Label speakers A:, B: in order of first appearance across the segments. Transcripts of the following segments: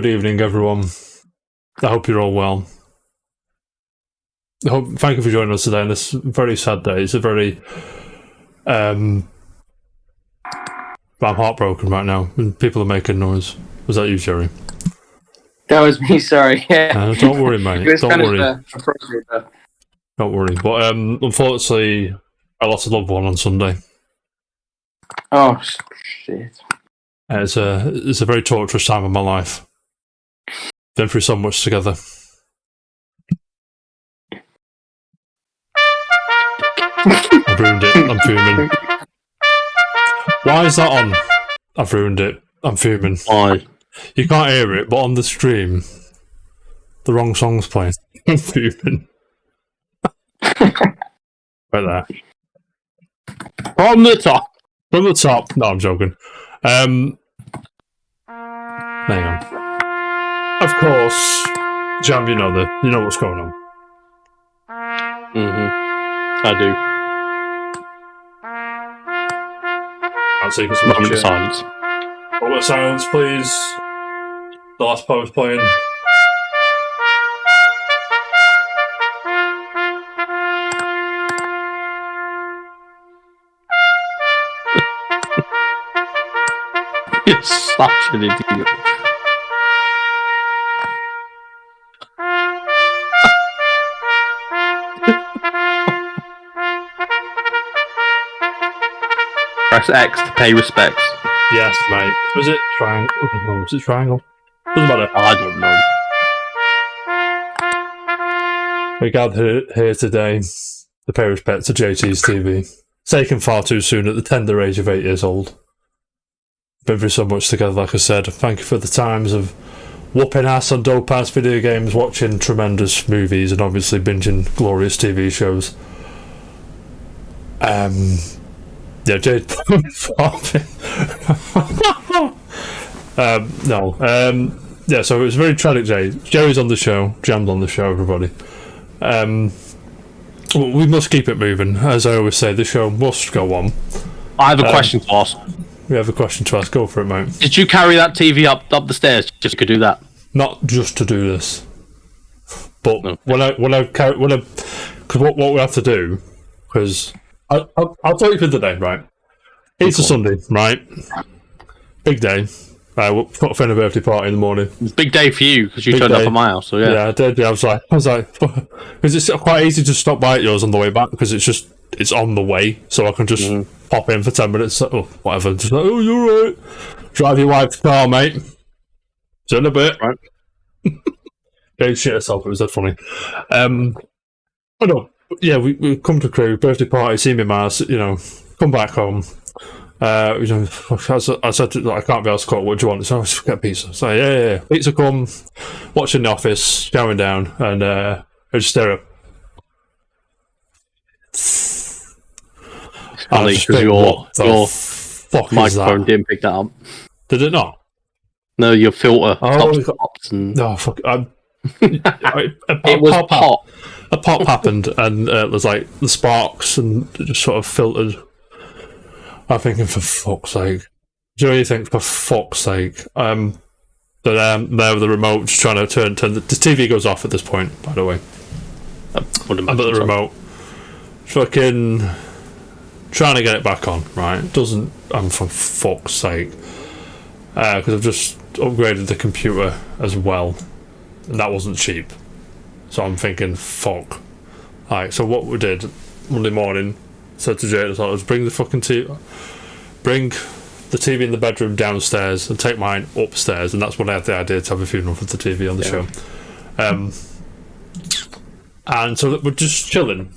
A: good evening, everyone. I hope you're all well. Thank you for joining us today on this very sad day. It's a very... I'm heartbroken right now. People are making noise. Was that you, Jerry?
B: That was me, sorry. Yeah.
A: Don't worry, mate. Don't worry.
B: Appropriate, though.
A: Don't worry. But unfortunately, I lost a loved one on Sunday.
B: Oh, shit.
A: It's a very torturous time of my life. Been through so much together. I've ruined it. I'm fuming. Why is that on? I've ruined it. I'm fuming.
C: Why?
A: You can't hear it, but on the stream, the wrong song's playing. I'm fuming. Right there.
C: From the top.
A: From the top. No, I'm joking. Hang on. Of course, Jam, you know what's going on.
C: I do.
A: I'll take us
C: Moment of silence.
A: Moment of silence, please. The last poem's playing.
C: You're such an idiot. Press X to pay respects.
A: Yes, mate. Was it triangle? Was it triangle? Doesn't matter.
C: I don't know.
A: We gathered here today to pay respect to JT's TV. Taken far too soon at the tender age of 8 years old. Been through so much together, like I said. Thank you for the times of whooping ass on dope ass video games, watching tremendous movies, and obviously binging glorious TV shows. Yeah, Jade. Yeah, so it was a very tragic day. Jerry's on the show, Jam's on the show, everybody. Well, we must keep it moving. As I always say, the show must go on.
C: I have a question to ask.
A: We have a question to ask. Go for it, mate.
C: Did you carry that TV up the stairs just so you could do that?
A: Not just to do this, but
C: No.
A: because what we have to do, because I'll tell you for the day, right? It's a Sunday, right? Big day. We'll put a friend a birthday party in the morning.
C: It's a big day for you because you
A: Big
C: turned
A: day.
C: up at my house. So yeah.
A: Yeah, I did. Yeah, I was like, because it's quite easy to stop by at yours on the way back because it's on the way, so I can just pop in for 10 minutes. Oh, whatever. Just like, oh, you're right. Drive your wife's car, mate. See you in a bit.
C: Right.
A: Yeah, shit herself. It was that funny. I know. Yeah, we come to crew birthday party, see me, Mars. Come back home. I said I can't be able to cook. What do you want? So I just get pizza. So yeah. Pizza come. Watching The Office, showering down, and I just stare up.
C: Funny because your microphone didn't pick that up.
A: Did it not?
C: No, your filter.
A: Oh,
C: stopped and
A: no, fuck.
C: it was pop.
A: A pop happened, and there's like the sparks, and it just sort of filtered. I'm thinking, for fuck's sake. Do you know what you think? For fuck's sake. There with the remote, just trying to turn. The TV goes off at this point, by the way. I'm at the remote. Fucking trying to get it back on, right? It doesn't. For fuck's sake. Because I've just upgraded the computer as well. And that wasn't cheap. So I'm thinking, fuck. Alright, so what we did Monday morning, said to Jade, I thought, let's bring the fucking TV. Bring the TV in the bedroom downstairs and take mine upstairs, and that's when I had the idea to have a funeral for the TV on the show. And so we're just chilling,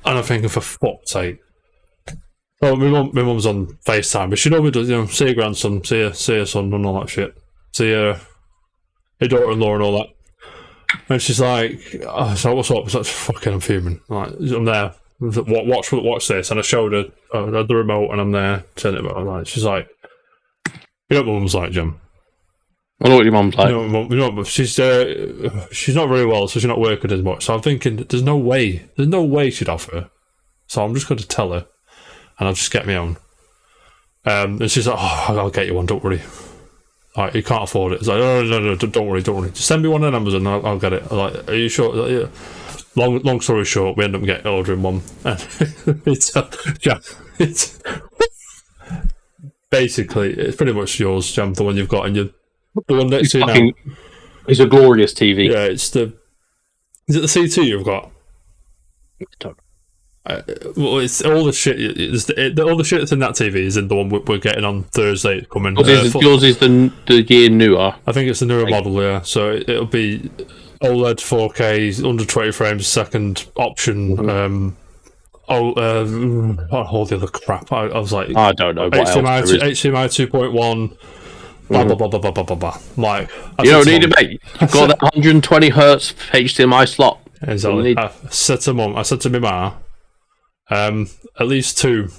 A: and I'm thinking, for fuck's sake. Well, my mum's on FaceTime, but she normally does, see your grandson, see your son, and all that shit. See your daughter-in-law and all that. And she's like, so what's up? It's like, fucking, I'm fuming. I'm there. Watch this, and I showed her the remote, and I'm there telling it about. She's like, you know what my mum's like, Jim?
C: I know what your mum's like.
A: She's not very well, so she's not working as much. So I'm thinking, there's no way she'd offer. So I'm just going to tell her, and I'll just get my own. And she's like, oh, I'll get you one, don't worry. Like, you can't afford it. It's like, no, don't worry. Just send me one on Amazon, I'll get it. I'm like, are you sure? Like, yeah. Long story short, we end up ordering one, and it's basically it's pretty much yours, Jam. The one you've got, and the one next to you now.
C: It's a glorious TV.
A: Yeah, is it the C2 you've got? Well, it's all the shit. All the shit that's in that TV is in the one we're getting on Thursday. It's coming.
C: Yours is the year newer.
A: I think it's the newer model, yeah. So it'll be OLED 4K, 120 frames a second option. All the other crap. I was like,
C: I don't know.
A: HDMI 2.1. Blah blah blah blah blah blah blah. Like,
C: you don't need it, mate. You've got that 120 hertz HDMI slot.
A: Exactly. I said to Mum, I said to my ma, at least two.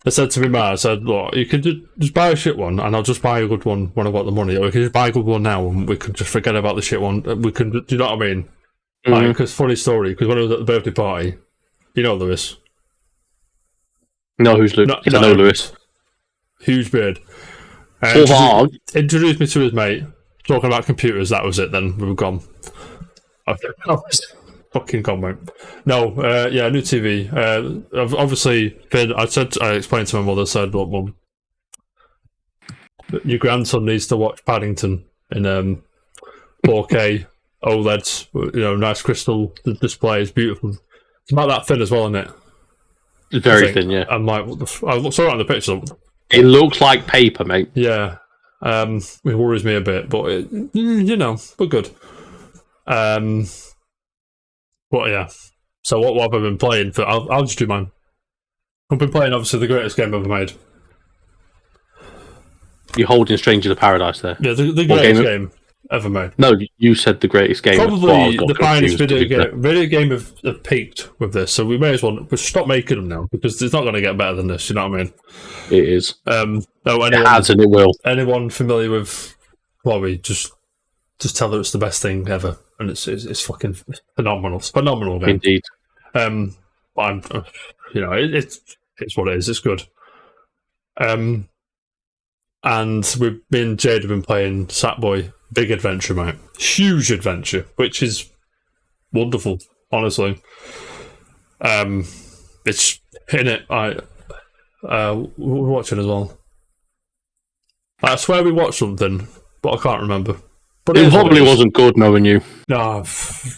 A: I said to my ma, I said, look, you can just buy a shit one, and I'll just buy a good one when I've got the money. Or we can just buy a good one now, and we can just forget about the shit one. We can, do you know what I mean? Like, because funny story, because when I was at the birthday party, you know Lewis.
C: No, who's Lewis? I know Lewis.
A: Huge beard. Introduced me to his mate, talking about computers. That was it. Then we were gone. I was fucking gone, mate. No, new TV. Obviously, I explained to my mother. Said, "Look, Mum, your grandson needs to watch Paddington in 4K OLED. You know, nice crystal display. It's beautiful. It's about that thin as well, isn't it?
C: It's very thin, yeah.
A: I'm like, I saw it on the picture.
C: It looks like paper, mate.
A: Yeah. It worries me a bit, but we're good. But yeah. So what have I been playing? I'll just do mine. I've been playing, obviously, the greatest game ever made.
C: You're holding Stranger to Paradise there.
A: Yeah, the greatest game ever made.
C: No, you said the greatest game.
A: Probably the finest video game have peaked with this, so we may as well stop making them now, because it's not going to get better than this, you know what I mean?
C: It is.
A: It
C: has and it will.
A: Anyone familiar with Chloe, just tell her it's the best thing ever, and it's fucking phenomenal. It's phenomenal game.
C: Indeed.
A: I'm, it's what it is. It's good. And me and Jade have been playing Sackboy. Big adventure, mate. Huge adventure, which is wonderful, honestly. It's in it. We're watching as well. I swear we watched something, but I can't remember. But
C: it probably wasn't good, knowing you.
A: No.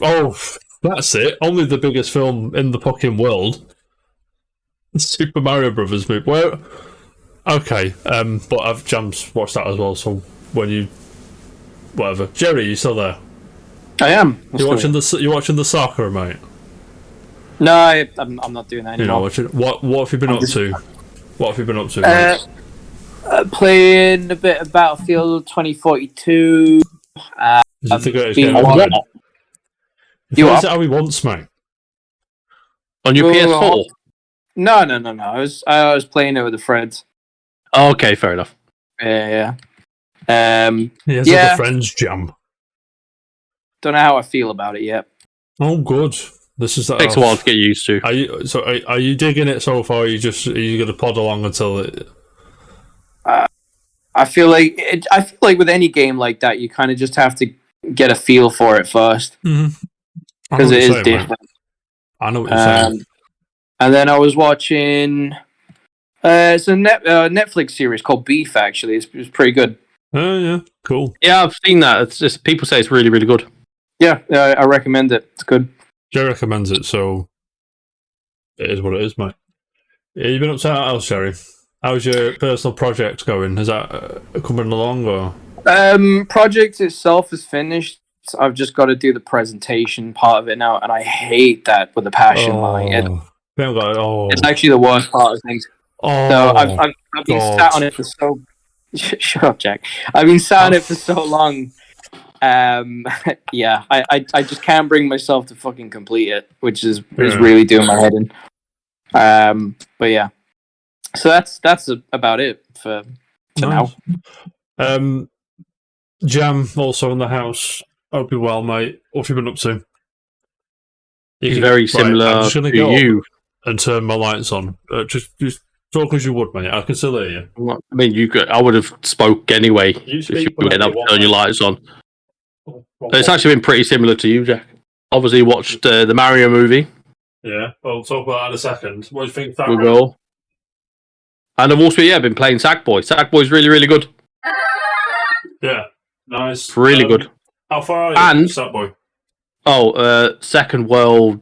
A: Oh, that's it. Only the biggest film in the fucking world. Super Mario Brothers movie. Where? Okay. But I've Jam's watched that as well. So when you, whatever, Jerry, you still there?
B: I am.
A: You're watching the soccer, mate.
B: No, I'm not doing that anymore.
A: What have you been up to? What have you been up to?
B: Playing a bit of Battlefield 2042.
A: Is it the greatest game
B: ever
A: made? You played it how he wants, mate.
C: On your PS4?
B: No. I was playing it with a friend.
C: Oh, okay, fair enough.
B: Yeah.
A: He has other friends, Jam.
B: Don't know how I feel about it yet.
A: Oh, good. This is
C: takes a while to get used to.
A: Are you digging it so far? Or are you going to plod along until it?
B: I feel like with any game like that, you kind of just have to get a feel for it first, because it is different. Man.
A: I know what you're saying.
B: And then I was watching. It's a Netflix series called Beef. Actually, it was pretty good.
A: Oh yeah, cool.
C: Yeah, I've seen that. It's just people say it's really, really good.
B: Yeah, I recommend it. It's good.
A: Jerry recommends it, so it is what it is, mate. Yeah, you been up to anything else, Jerry? How's your personal project going? Is that coming along, or?
B: Project itself is finished. I've just got to do the presentation part of it now, and I hate that with a passion. It's actually the worst part of things. So I've been sat on it for so. Shut up, Jack. I've been sat on it for so long. Yeah, I just can't bring myself to fucking complete it, which is really doing my head in. But yeah, so that's about it for now.
A: Jam also in the house. Hope you're well, mate. What have you been up to?
C: He's very similar to you.
A: And turn my lights on. Just Talk as you would, mate. I can still hear you.
C: I mean, I would have spoke anyway if you were getting up to turn your lights on. It's actually been pretty similar to you, Jack. Obviously, watched the Mario movie.
A: Yeah, well, we'll talk about that in a second. What do you think?
C: We will. And I've also, been playing Sackboy. Sackboy's really, really good.
A: Yeah, nice.
C: It's really good.
A: How far are you,
C: and
A: Sackboy?
C: Second world,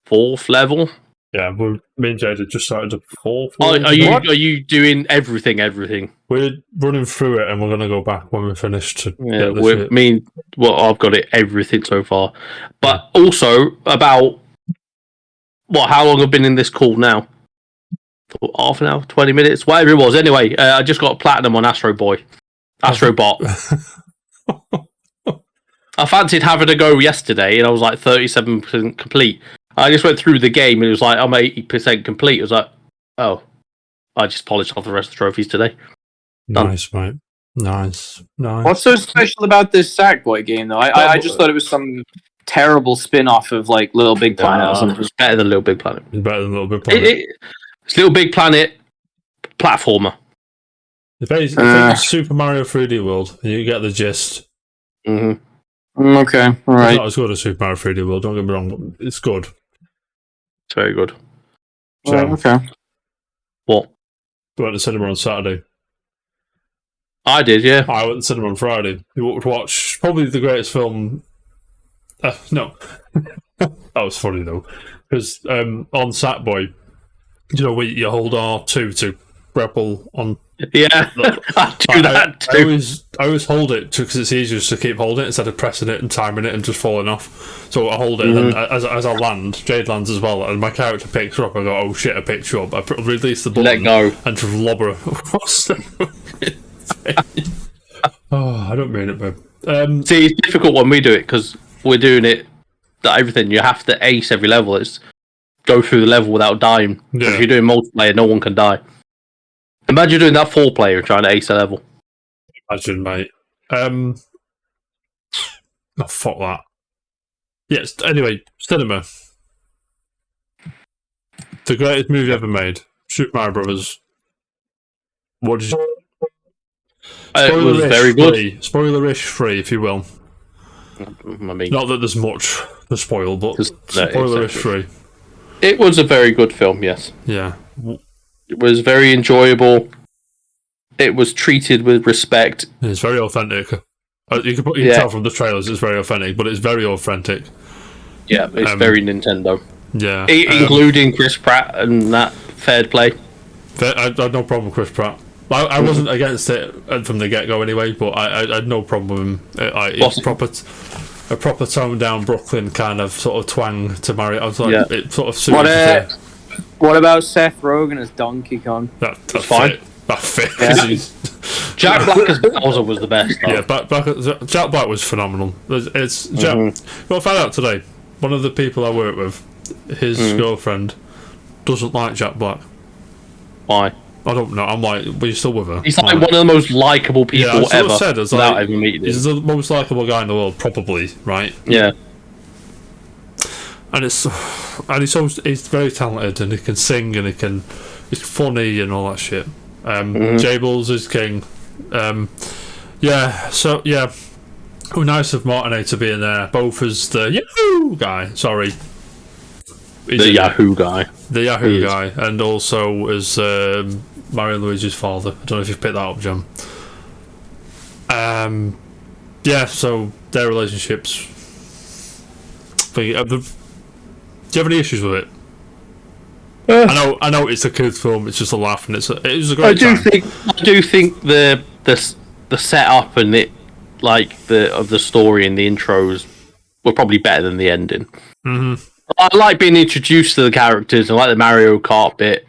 C: 4th level.
A: Yeah, me and Jade just started the 4th.
C: Are you doing everything?
A: We're running through it, and we're gonna go back when we're finished.
C: I've got it everything so far, but also about how long I've been in this call now? Half an hour, 20 minutes, whatever it was. Anyway, I just got platinum on Astro Bot. I fancied having a go yesterday, and I was like 37% complete. I just went through the game, and it was like, I'm 80% complete. I was like, oh, I just polished off the rest of the trophies today.
A: Nice, mate. Nice.
B: What's so special about this Sackboy game, though? I just thought it was some terrible spin-off of, like, Little Big Planet or something.
C: It's better than Little Big Planet.
A: It's better than Little Big Planet.
C: It's Little Big Planet platformer.
A: If it's Super Mario 3D World, you get the gist.
C: Mm-hmm.
B: Okay, all right.
A: It's not as good as Super Mario 3D World, don't get me wrong, but it's good.
C: It's very good.
B: So, okay.
C: What?
A: We went to cinema on Saturday.
C: I did, yeah.
A: I went to cinema on Friday. We walked to watch probably the greatest film. No. That was funny, though. Because on Sackboy, where you hold R2 to grapple on.
C: Yeah, I do that too.
A: I always hold it because it's easier just to keep holding it instead of pressing it and timing it and just falling off. So I hold it, and then as I land, Jade lands as well, and my character picks her up. I go, oh shit, I picked you up. I release the button,
C: let go,
A: and just lob her. I don't mean it, babe.
C: See, it's difficult when we do it because we're doing it. That everything you have to ace every level. It's go through the level without dying. Yeah. If you're doing multiplayer, no one can die. Imagine doing that 4-player and trying to ace a level.
A: Imagine, mate. Oh, fuck that. Yes, anyway, cinema. The greatest movie ever made. Super Mario Brothers. What did you...
C: It was very good.
A: Spoiler-ish free, if you will.
C: I mean...
A: Not that there's much to spoil, but spoiler-ish free.
C: It was a very good film, yes.
A: Yeah.
C: It was very enjoyable. It was treated with respect.
A: It's very authentic. You can tell from the trailers it's very authentic, but it's very authentic.
C: Yeah, it's very Nintendo.
A: Yeah.
C: Including Chris Pratt and that fair play.
A: I had no problem with Chris Pratt. I wasn't against it from the get-go anyway, but I had no problem with him. It's a proper toned-down Brooklyn kind of sort of twang to Mario. I was like, it sort of suited
B: what about Seth Rogen as Donkey Kong?
A: That's fine. That fit.
C: Yeah. Jack Black as Bowser was the best. Though.
A: Yeah, Jack Black was phenomenal. Well, I found out today, one of the people I work with, his girlfriend, doesn't like Jack Black.
C: Why?
A: I don't know. I'm like, but you're still with her.
C: He's like one of the most likable people ever.
A: Said,
C: without ever meeting him.
A: He's the most likable guy in the world, probably, right?
C: Yeah.
A: And he's very talented, and he can sing, and he's funny and all that shit. Jables is king. Nice of Martinet to be in there, both as the Yahoo guy. Sorry,
C: the Yahoo guy.
A: The Yahoo guy, and also as Mario and Luigi's father. I don't know if you've picked that up, John. So their relationships. Do you have any issues with it? I know it's a kids' film. It's just a laugh, and it was a great time.
C: I do think the setup and the story and the intros were probably better than the ending.
A: Mm-hmm.
C: I like being introduced to the characters. I like the Mario Kart bit.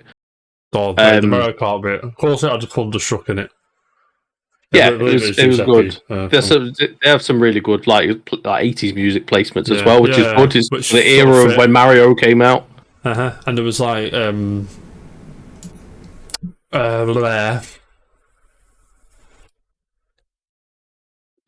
A: The Mario Kart bit. Of course, it had a Thunderstruck in it.
C: Yeah, it was good. They have some really good like 80s music placements as well, which is good. It's the era of when Mario came out.
A: And there was like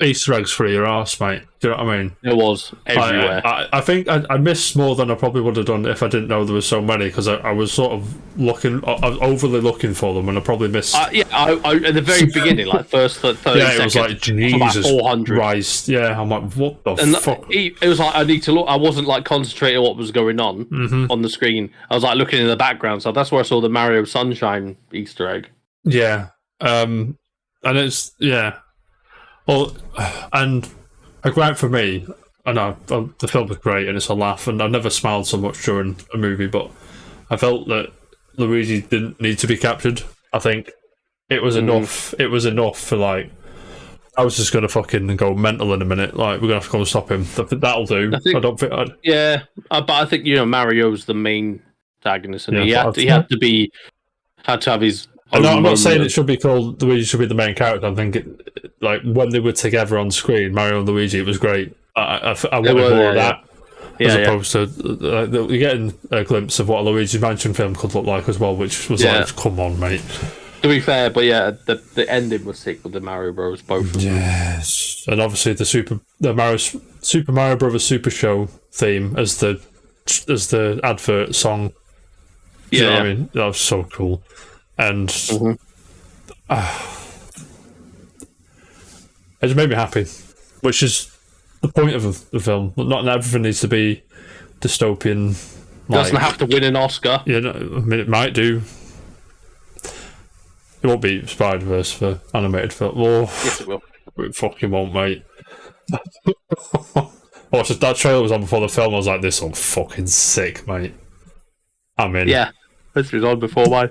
A: Easter eggs for your arse, mate. Do you know what I mean?
C: It was everywhere.
A: I think I missed more than I probably would have done if I didn't know there were so many, because I was sort of looking, I was overly looking for them, and I probably missed.
C: I at the very beginning, like first 30 seconds,
A: it was like Jesus
C: 400.
A: Christ. Yeah, I'm like, what the fuck?
C: It was like I need to look. I wasn't like concentrating on what was going on the screen. I was like looking in the background, so that's where I saw the Mario Sunshine Easter egg.
A: Yeah, and it's Well, and a gripe for me, I know the film was great and it's a laugh, and I've never smiled so much during a movie, but I felt that Luigi didn't need to be captured. I think it was enough. It was enough for, like, I was just going to fucking go mental in a minute. Like, we're going to have to go and stop him. That'll do. I don't think I'd...
C: Yeah, but I think, Mario's the main protagonist, and he had to have his...
A: I'm not saying it should be called Luigi should be the main character. I think like when they were together on screen, Mario and Luigi, it was great. I wanted more of that, as opposed to you're getting a glimpse of what a Luigi Mansion film could look like as well, which was like, come on, mate.
C: To be fair, but the ending was sick with the Mario Bros. Both of them.
A: Yes, and obviously the Super Mario Brothers Super Show theme as the advert song. You know what I mean, that was so cool. And it just made me happy, which is the point of the film. Not everything needs to be dystopian.
C: Doesn't have to win an Oscar.
A: Yeah, I mean, it might do. It won't be Spider-Verse for animated film. Oh,
C: yes, it will.
A: It fucking won't, mate. That trailer was on before the film. I was like, this one's fucking sick, mate. I'm in.
C: Yeah, this was on before mine.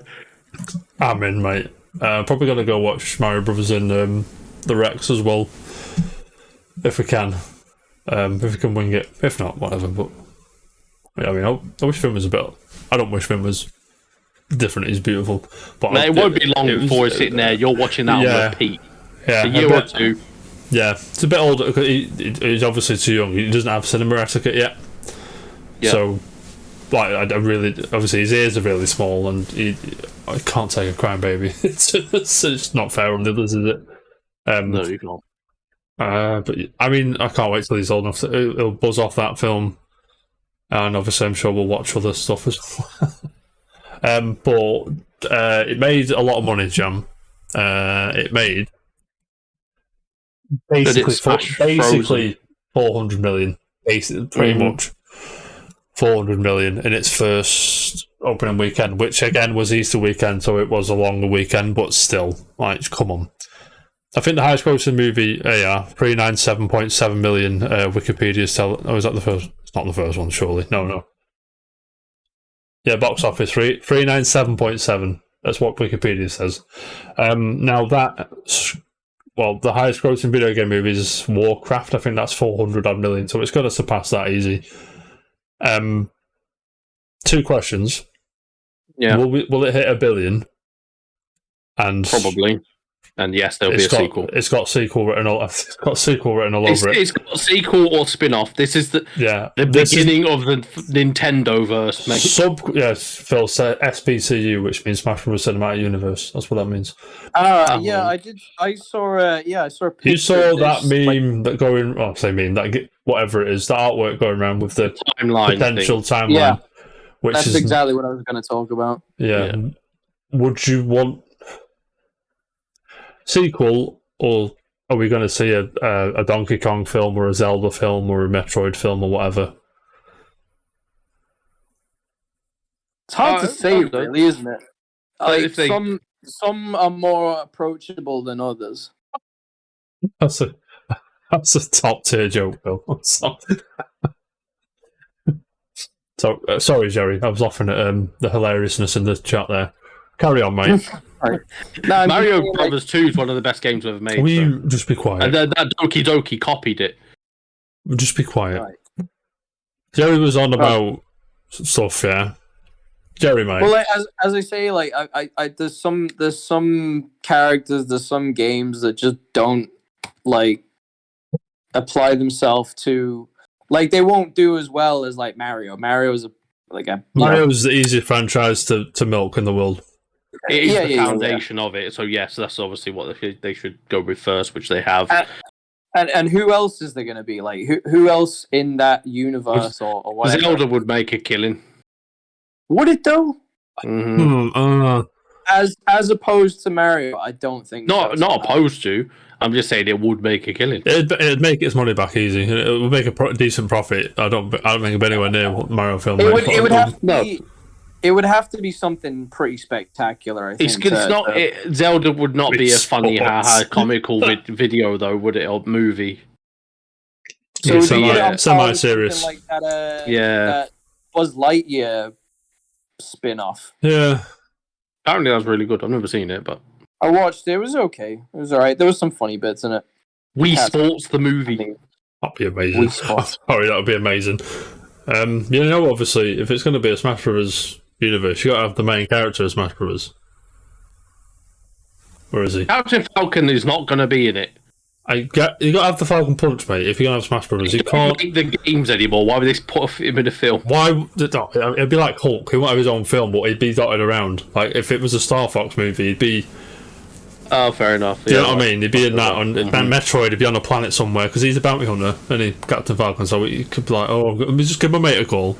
A: I'm in, mate. Probably gonna go watch Mario Brothers in the Rex as well, if we can. If we can wing it. If not, whatever. But I mean, I wish Finn was a bit. I don't wish Finn was different. He's beautiful. But
C: it won't be long before he's sitting there. You're watching that on repeat.
A: Yeah,
C: a year or two.
A: Yeah, it's a bit older. He's obviously too young. He doesn't have cinema etiquette yet. Yeah. So. Like, I really, obviously his ears are really small, and I can't take a crying baby. it's not fair on the others, is it?
C: No, you can't.
A: But I mean, I can't wait till he's old enough to he'll buzz off that film, and obviously I'm sure we'll watch other stuff as well. But it made a lot of money, Jam. It made basically 400 million, pretty much. 400 million in its first opening weekend, which again was Easter weekend, so it was a longer weekend, but still, like, come on. I think the highest grossing movie, 397.7 million, Wikipedia's tell. Oh, is that the first? It's not the first one, surely. No. Yeah, box office, 397.7. That's what Wikipedia says. Now that, the highest grossing video game movie is Warcraft. I think that's 400 odd million, so it's going to surpass that easy. 2 questions.
C: Yeah.
A: Will it hit 1 billion? And
C: probably. And yes, there'll be a sequel.
A: It's got sequel written all. It's got sequel written all over it.
C: It's got a sequel or spin-off. This is the beginning of the Nintendo verse.
A: Phil said SBCU, which means Smash Bros. Cinematic Universe. That's what that means.
B: I did. I saw a picture.
A: You saw that meme that going? Oh, say meme that whatever it is, the artwork going around with the potential timeline.
B: Yeah, that's exactly what I was going to talk about.
A: Yeah. Would you want sequel, or are we going to see a Donkey Kong film or a Zelda film or a Metroid film or whatever?
B: It's hard to say, really, isn't it? Like, some are more approachable than others.
A: That's a top tier joke, Bill. So sorry, Jerry. I was offering at the hilariousness in the chat there. Carry on, mate.
C: No, Mario Brothers 2 is one of the best games we've made.
A: Will you just be quiet?
C: And that Doki Doki copied it.
A: Just be quiet. Right. Jerry was on about stuff, yeah. Jerry, mate.
B: Well, as I say, like I there's some characters, there's some games that just don't like apply themselves to, like, they won't do as well as like Mario. Mario's
A: the easiest franchise to milk in the world.
C: It is the foundation of it, so yes, that's obviously what they should go with first, which they have.
B: And who else is there going to be? Like, who else in that universe or whatever?
C: Zelda would make a killing.
B: Would it though?
C: Mm-hmm.
B: As opposed to Mario, I don't think.
C: Not opposed to. I'm just saying it would make a killing.
A: It'd make its money back easy. It would make a decent profit. I don't think it'd be anywhere near what Mario film.
B: It would have to be. It would have to be something pretty spectacular. I think.
C: Zelda would not be a funny, comical video though, would it? Or movie.
B: So
A: semi-serious.
B: Like that, that Buzz Lightyear spin-off.
A: Yeah.
C: Apparently that was really good. I've never seen it, but
B: I watched it. It was okay. It was alright. There was some funny bits in it.
C: Wii Sports the movie.
A: That'd be amazing. Sorry, that would be amazing. Obviously, if it's going to be a Smash Bros. Universe, you got to have the main character of Smash Bros. Where is he?
C: Captain Falcon is not going to be in it.
A: You got to have the Falcon Punch, mate. If you're going to have Smash Bros, you can't
C: make the games anymore. Why would they put him in a film?
A: Why? It'd be like Hulk. He won't have his own film, but he'd be dotted around. Like if it was a Star Fox movie, he'd be.
C: Oh, fair enough.
A: Do you know what I mean? He'd be in that on Metroid. He'd be on a planet somewhere because he's a bounty hunter and he's Captain Falcon. So he could be like, "Oh, let me just give my mate a call."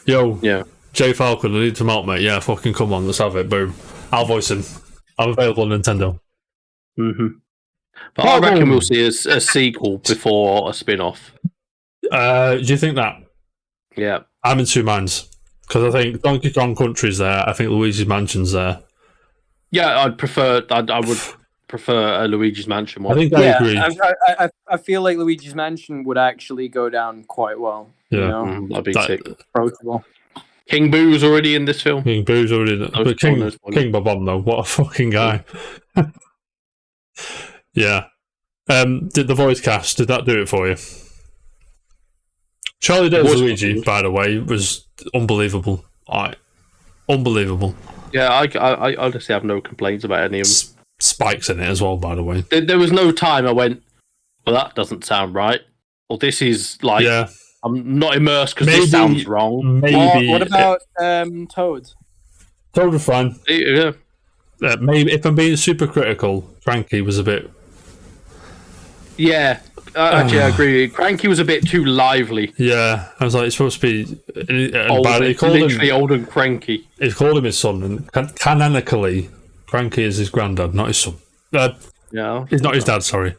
A: Yo,
C: yeah,
A: Jay Falcon, I need some help, mate. Yeah, fucking come on, let's have it. Boom. I'll voice him. I'm available on Nintendo.
C: Mm-hmm. But I reckon we'll see a sequel before a spin-off.
A: Do you think that?
C: Yeah.
A: I'm in two minds. Because I think Donkey Kong Country's there. I think Luigi's Mansion's there.
C: Yeah, I would prefer a Luigi's Mansion one.
A: I think I agree.
B: I feel like Luigi's Mansion would actually go down quite well.
A: Yeah.
B: You know?
C: That'd be sick.
B: Approachable.
C: King Boo's already in this film.
A: King Boo's already in it. But King Bob-omb, though. What a fucking guy. Yeah. Did the voice cast, did that do it for you? Charlie Day's Luigi, by the way, was unbelievable. Unbelievable.
C: Yeah, I honestly have no complaints about any of them.
A: Spikes in it as well, by the way.
C: There was no time I went, well, that doesn't sound right. Or this is like, I'm not immersed because this sounds wrong.
B: Maybe. What about Toad?
A: Toad was fine.
C: Yeah.
A: Maybe if I'm being super critical, Cranky was a bit.
C: Yeah, actually, I agree. Cranky was a bit too lively.
A: Yeah, I was like, it's supposed to be
C: literally old and cranky.
A: He called him his son, and canonically, Cranky is his granddad, not his son.
C: Yeah,
A: he's not his dad. Sorry,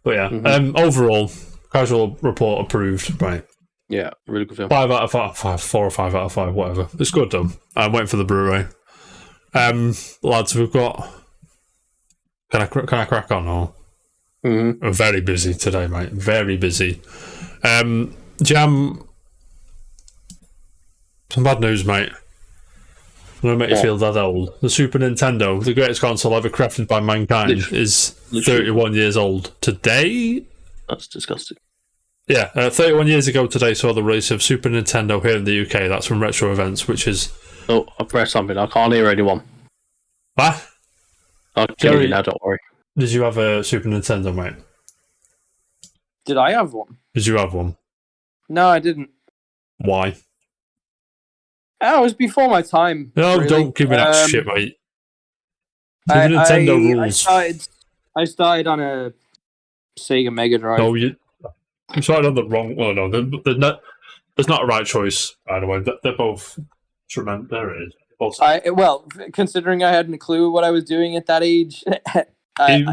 A: but yeah. Overall, Casual Report approved. Right.
C: Yeah, really good film.
A: 5 out of 5, 4 or 5 out of 5, whatever. It's good though. I'm waiting for the Blu-ray. Lads, we've got. Can I crack on or?
C: Mm-hmm.
A: I'm very busy today, mate. Very busy. Jam. Some bad news, mate. I'm gonna make you feel that old. The Super Nintendo, the greatest console ever crafted by mankind, is 31 years old today.
C: That's disgusting.
A: Yeah, 31 years ago today saw the release of Super Nintendo here in the UK. That's from Retro Events, which is.
C: Oh, I pressed something. I can't hear anyone.
A: What?
C: I'll hear you now. Don't worry.
A: Did you have a Super Nintendo, mate?
B: Did I have one?
A: Did you have one?
B: No, I didn't.
A: Why?
B: Oh, it was before my time.
A: No,
B: really.
A: Don't give me that shit, mate. Super Nintendo rules.
B: I started on a Sega Mega Drive.
A: No, you started on the wrong. Well, no, there's not a right choice. By the way, they're both tremendous. There it is.
B: Well, considering I hadn't a clue what I was doing at that age,
A: I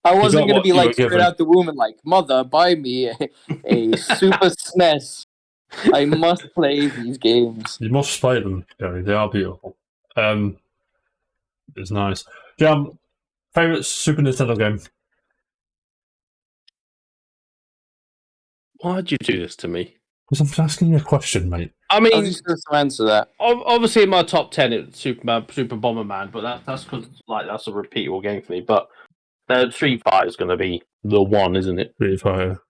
B: wasn't going to be like straight out the womb and like, mother, buy me a Super SNES. I must play these games.
A: You must play them, Gary. They are beautiful. It's nice. Jam, favorite Super Nintendo game?
C: Why'd you do this to me?
A: Because I'm asking you a question, mate.
C: I mean,
B: I was just going to answer that.
C: Obviously, in my top 10, it's Super Bomberman, but that's because that's a repeatable game for me. But Street Fighter is going to be the one, isn't it?
A: Street Fighter.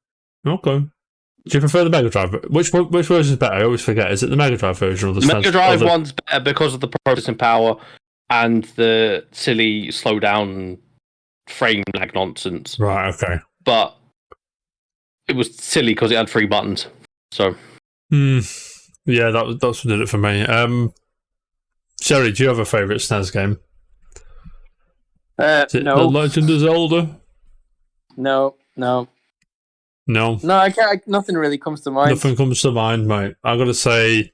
A: Okay. Do you prefer the Mega Drive? Which version is better? I always forget. Is it the Mega Drive version or the
C: Mega Drive one's better because of the processing power and the silly slow down frame lag nonsense.
A: Right. Okay.
C: But it was silly because it had 3 buttons. So.
A: Yeah, that's what did it for me. Sherry, do you have a favourite SNES game?
B: No.
A: The Legend of Zelda?
B: No.
A: No,
B: I can't. Nothing really comes to mind.
A: nothing comes to mind, mate. I gotta say,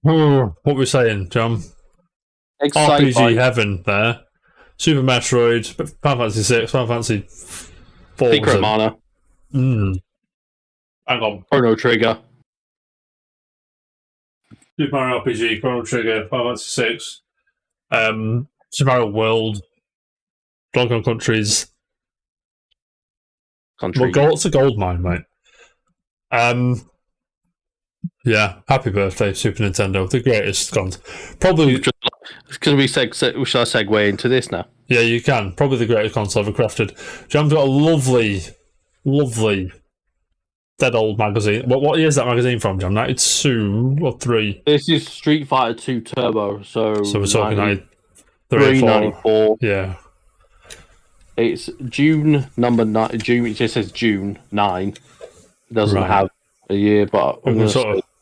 A: what we're saying, John. RPG heaven there. Super Metroid, Final Fantasy 6, Final Fantasy 4.
C: Secret Mana.
A: Hang on.
C: Chrono Trigger.
A: Super Mario RPG, Chrono Trigger, Final Fantasy 6, Super Mario World, Donkey Kong Countries. Well, it's a gold mine, mate. Yeah, happy birthday, Super Nintendo, the greatest console. Probably.
C: Can we shall I segue into this now?
A: Yeah, you can. Probably the greatest console ever crafted. Jam's got a lovely, dead old magazine. What year is that magazine from, Jam? 92 or 3?
C: This is Street Fighter 2 Turbo. So
A: we're talking 93,
C: 94.
A: Yeah.
C: It's June number 9. June. It just says June 9. It doesn't have a year, but
A: there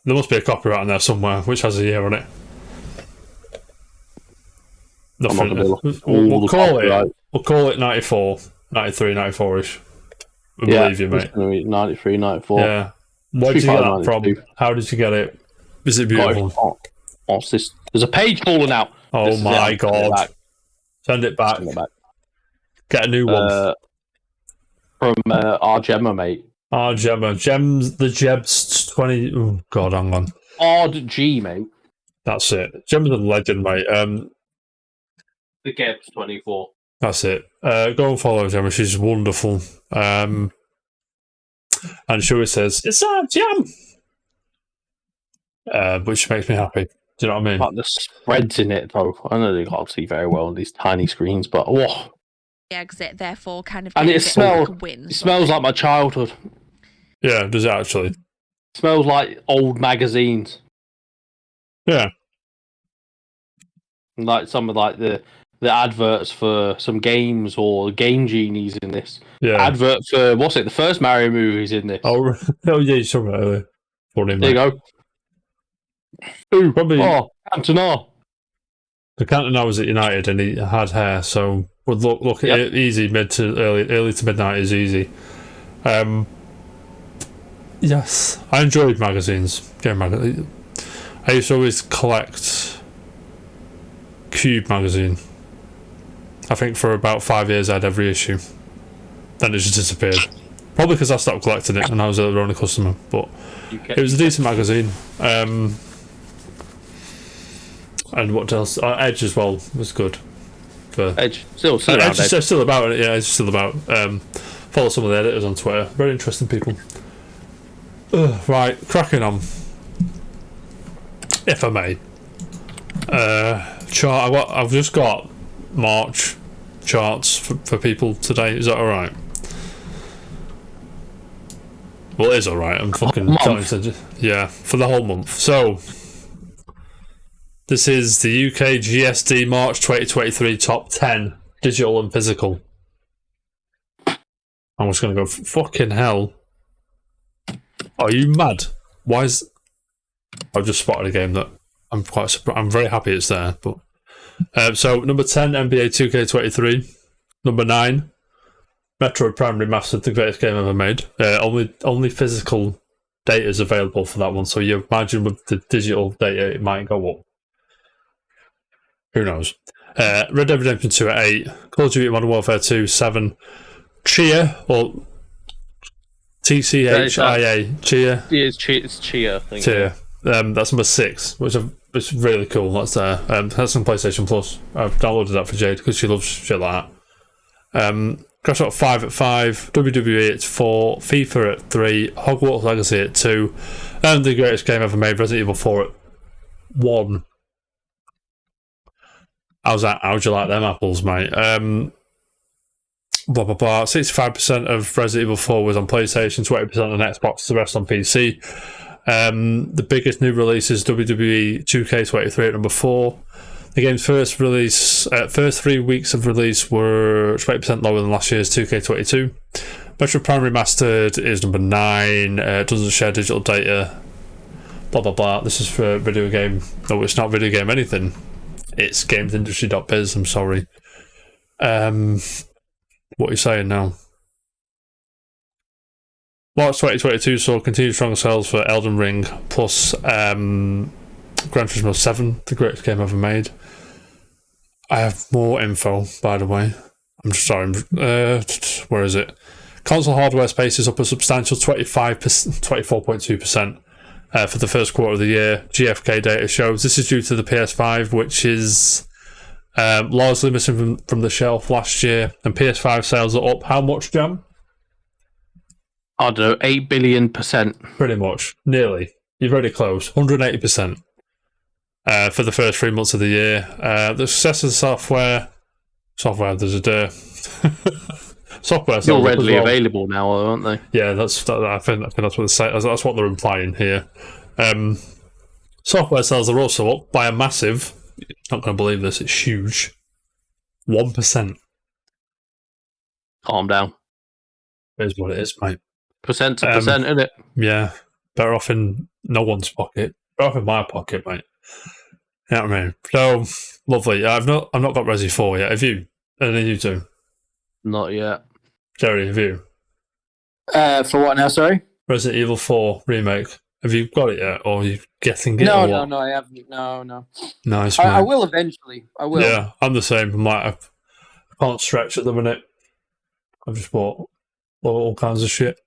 A: must be a copyright on there somewhere which has a year on it. Nothing. We'll call it 94, 93, 94-ish. We believe you, mate.
C: It's going to be 93, 94.
A: Yeah. Where did you get that from? How did you get it? Is it beautiful?
C: What's this? There's a page falling out.
A: Oh my god. Send it back. Get a new one.
C: From our Gemma, mate.
A: Our Gemma. The Jebs 20... Oh god, hang on.
C: Odd G, mate.
A: That's it. Gemma's a legend, mate.
C: The Gebs 24.
A: That's it. Go and follow Gemma. She's wonderful. And she always says, "It's our Gem," which makes me happy. Do you know what I mean?
C: But the spreads in it, though. I know they can't see very well on these tiny screens, but
D: exit, therefore, kind of.
C: And it smells. It smells like my childhood.
A: Yeah, does it actually?
C: It smells like old magazines.
A: Yeah.
C: Like some of the adverts for some games or Game Genies in this.
A: Yeah.
C: Advert for the first Mario movie's in this.
A: Oh yeah, you saw it earlier.
C: There you go. Ooh,
A: probably.
C: Oh, Cantona.
A: The Cantona was at United and he had hair, so would look at it easy mid to early to mid-90s easy. Yes, I enjoyed magazines. Game magazines. I used to always collect Cube magazine. I think for about 5 years I had every issue. Then it just disappeared. Probably because I stopped collecting it and I was their only customer. But it was a decent magazine. And what else? Edge as well was good.
C: Edge still
A: Edge is still about it. Yeah, it's still about. Follow some of the editors on Twitter. Very interesting people. Right, cracking on. If I may. I've just got March charts for people today. Is that alright? Well, it is alright. I'm fucking telling you. Yeah, for the whole month. So, this is the UK GSD March 2023 top 10 digital and physical. I'm just going to go, fucking hell. Are you mad? Why is... I've just spotted a game that I'm quite surprised. I'm very happy it's there. But so, number 10, NBA 2K23. Number 9, Metroid Prime Remastered, the greatest game ever made. Only physical data is available for that one, so you imagine with the digital data it might go up. Who knows? Red Dead Redemption 2 at 8, Call of Duty Modern Warfare 2, 7, Chia, or TCHIA, Chia.
C: It's Chia, I think.
A: Chia. That's number 6, which is really cool. That's there. That's on PlayStation Plus. I've downloaded that for Jade because she loves shit like that. Crash Out 5 at 5, WWE at 4, FIFA at 3, Hogwarts Legacy at 2, and the greatest game ever made, Resident Evil 4 at 1. How's that? How'd you like them apples, mate? 65% of Resident Evil 4 was on PlayStation, 20% on Xbox, the rest on PC. The biggest new release is WWE 2K23 at number 4. The game's first 3 weeks of release were 20% lower than last year's 2K22. Metroid Prime Remastered is number 9. Doesn't share digital data. Blah blah blah. This is for video game. No, it's not video game anything. It's gamesindustry.biz. I'm sorry. What are you saying now? March 2022 saw continued strong sales for Elden Ring plus Gran Turismo 7, the greatest game ever made. I have more info, by the way. I'm just sorry. Where is it? Console hardware space is up a substantial 24.2% for the first quarter of the year. GfK data shows this is due to the PS5, which is largely missing from the shelf last year, and PS5 sales are up. How much, Jam?
C: I don't know, 8 billion%.
A: Pretty much. Nearly. You're very close. 180% for the first 3 months of the year. The success of the software, there's a day. Software
C: still readily available now, aren't they?
A: Yeah, I think that's what that's what they're implying here. Software sales are also up by a massive. You're not going to believe this. It's huge. 1%.
C: Calm down.
A: It is what it is, mate.
C: Percent to percent, isn't it?
A: Yeah. Better off in no one's pocket. Better off in my pocket, mate. You know what I mean? So lovely. I've not got Resi 4 yet. Have you? Any of you two?
C: Not yet.
A: Jerry, have you?
B: For what now? Sorry.
A: Resident Evil 4 remake. Have you got it yet, or are you getting it?
B: No, I haven't. No.
A: Nice.
B: I will eventually. I will.
A: Yeah, I'm the same. I'm like, I can't stretch at the minute. I've just bought all kinds of shit,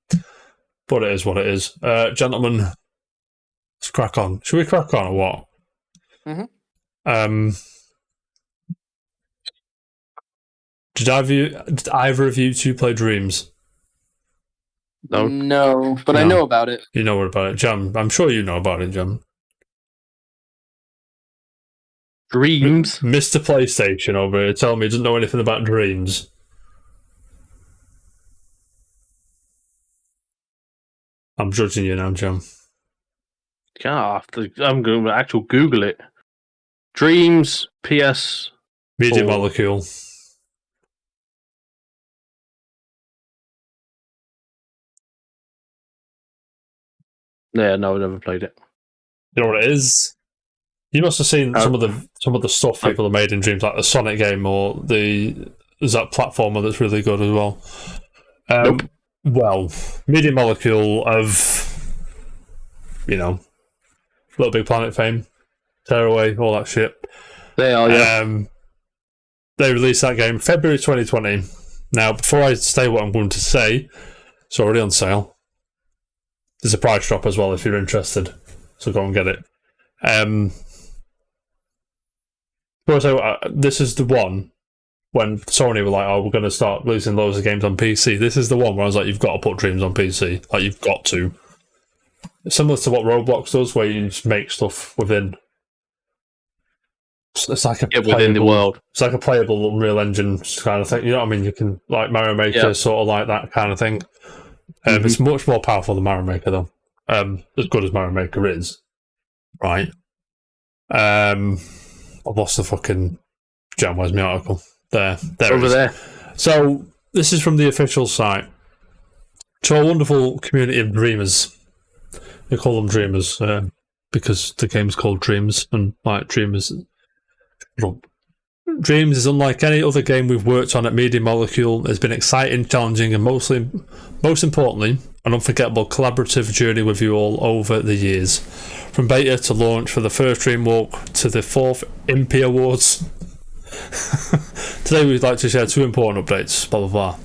A: but it is what it is. Gentlemen, let's crack on. Should we crack on or what?
B: Mm-hmm.
A: Did either of you two play Dreams?
B: No, but I know about it.
A: You know what about it, Jam? I'm sure you know about it, Jam.
C: Dreams?
A: Mr. PlayStation over here telling me he doesn't know anything about Dreams. I'm judging you now, Jam.
C: I'm going to actually Google it. Dreams, PS...
A: Media Molecule.
C: Yeah, no, I've never played it.
A: You know what it is? You must have seen some of the stuff people have made in Dreams, like the Sonic game, or there's that platformer that's really good as well.
C: Nope.
A: Well, Media Molecule of, Little Big Planet fame, Tearaway, all that shit.
C: They are, yeah.
A: They released that game February 2020. Now, before I say what I'm going to say, it's already on sale. There's a price drop as well if you're interested, so go and get it. So this is the one when Sony were like, "Oh, we're going to start releasing loads of games on PC." This is the one where I was like, "You've got to put Dreams on PC. Like, you've got to." Similar to what Roblox does, where you just make stuff within. It's like
C: within the world.
A: It's like a playable Unreal Engine kind of thing. You know what I mean? You can, like Mario Maker, sort of like that kind of thing. It's much more powerful than Mario Maker, though. As good as Mario Maker is, right? I've lost the fucking jam. Where's my article? There
C: over there.
A: So this is from the official site. To our wonderful community of dreamers, we call them dreamers because the game's called Dreams, and like Dreamers. Dreams is unlike any other game we've worked on at Media Molecule. It's been exciting, challenging, and most importantly, an unforgettable collaborative journey with you all over the years. From beta to launch for the first Dream Walk to the 4th Impy Awards. Today we'd like to share 2 important updates, blah blah blah.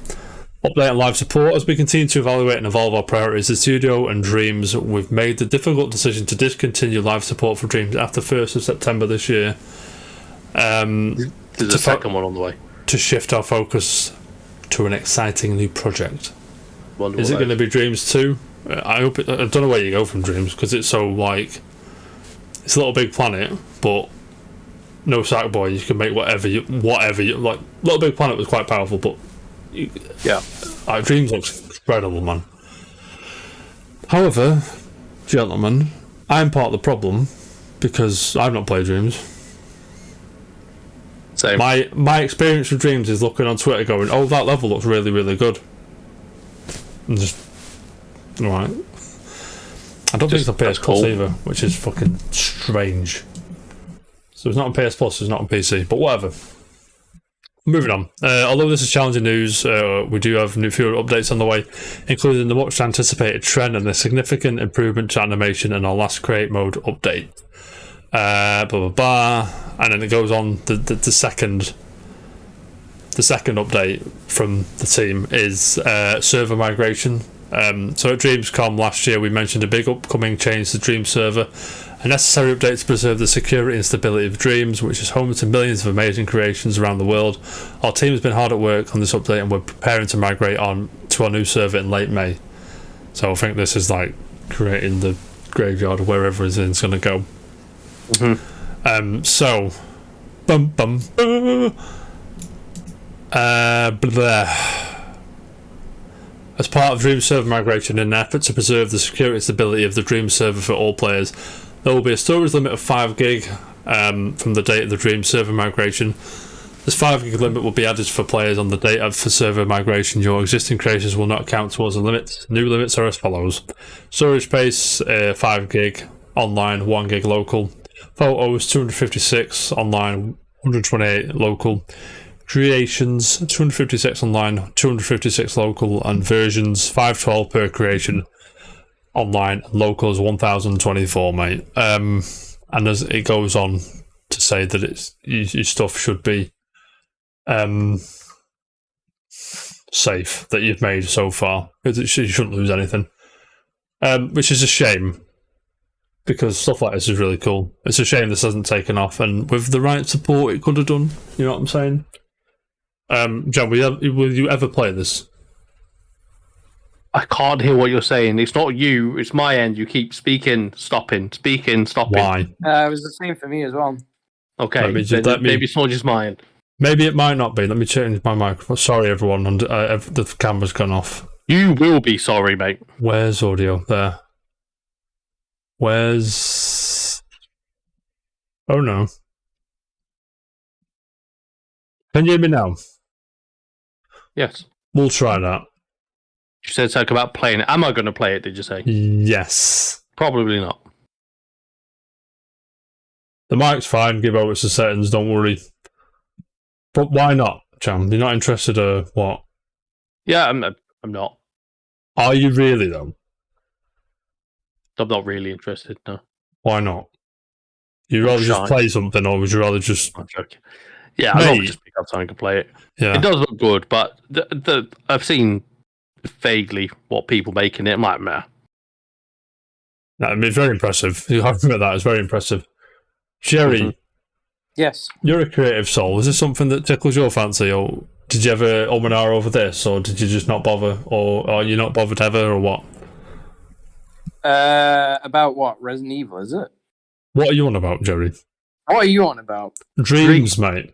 A: Update on live support. As we continue to evaluate and evolve our priorities, the studio and Dreams, we've made the difficult decision to discontinue live support for Dreams after 1st of September this year.
C: There's a second one on the way.
A: To shift our focus to an exciting new project. Is it going to be Dreams 2? I hope I don't know where you go from Dreams, because it's so like it's a Little Big Planet, but no Sackboy. You can make whatever you like. Little Big Planet was quite powerful, but Dreams looks incredible, man. However, gentlemen, I'm part of the problem because I've not played Dreams.
C: Same.
A: My experience with Dreams is looking on Twitter going, "Oh, that level looks really, really good." And just alright. I don't think it's on PS Plus either, which is fucking strange. So it's not on PS Plus, it's not on PC, but whatever. Moving on. Although this is challenging news, we do have new fewer updates on the way, including the much anticipated trend and a significant improvement to animation in our last create mode update. Blah blah blah, and then it goes on. The second update from the team is server migration. So at Dreamscom last year, we mentioned a big upcoming change to Dream server, a necessary update to preserve the security and stability of Dreams, which is home to millions of amazing creations around the world. Our team has been hard at work on this update, and we're preparing to migrate on to our new server in late May. So I think this is like creating the graveyard or wherever it's going to go.
C: Mm-hmm.
A: So, blah. As part of Dream server migration, in an effort to preserve the security and stability of the Dream server for all players, there will be a storage limit of 5 gig from the date of the Dream server migration. This 5 gig limit will be added for players on the date of the server migration. Your existing creations will not count towards the limits. New limits are as follows: storage space 5 gig online, 1 gig local. Photos 256 online, 128 local. Creations 256 online, 256 local, and versions 512 per creation online. Local is 1024, mate. And as it goes on to say that it's your stuff should be safe that you've made so far, because you shouldn't lose anything, which is a shame, because stuff like this is really cool. It's a shame this hasn't taken off, and with the right support it could have done. You know what I'm saying? John, will you ever play this?
C: I can't hear what you're saying. It's not you, it's my end. You keep speaking, stopping.
A: Why?
B: It was the same for me as well.
C: Okay, maybe it's not just mine.
A: Maybe it might not be. Let me change my microphone. Sorry, everyone. And the camera's gone off.
C: You will be sorry, mate.
A: Where's audio? There. Where's... Oh, no. Can you hear me now?
C: Yes.
A: We'll try that.
C: You said something about playing it. Am I going to play it, did you say?
A: Yes.
C: Probably not.
A: The mic's fine. Give over the settings. Don't worry. But why not, Cham? You're not interested or what?
C: Yeah, I'm not.
A: Are you really, though?
C: I'm not really interested, no.
A: Why not? You'd rather just play something, or would you rather just...
C: I'm joking. Yeah, I'd rather just pick up something and play it.
A: Yeah.
C: It does look good, but I've seen vaguely what people make in it. I'm like, meh.
A: No, I mean, it's very impressive. You have to admit that. It's very impressive. Jerry,
C: Mm-hmm.
B: Yes.
A: You're a creative soul. Is this something that tickles your fancy, or did you ever omenar over this, or did you just not bother, or are you not bothered ever, or what?
B: About what? Resident Evil, is it?
A: What are you on about, Jerry?
B: What are you on about?
A: Dreams, mate.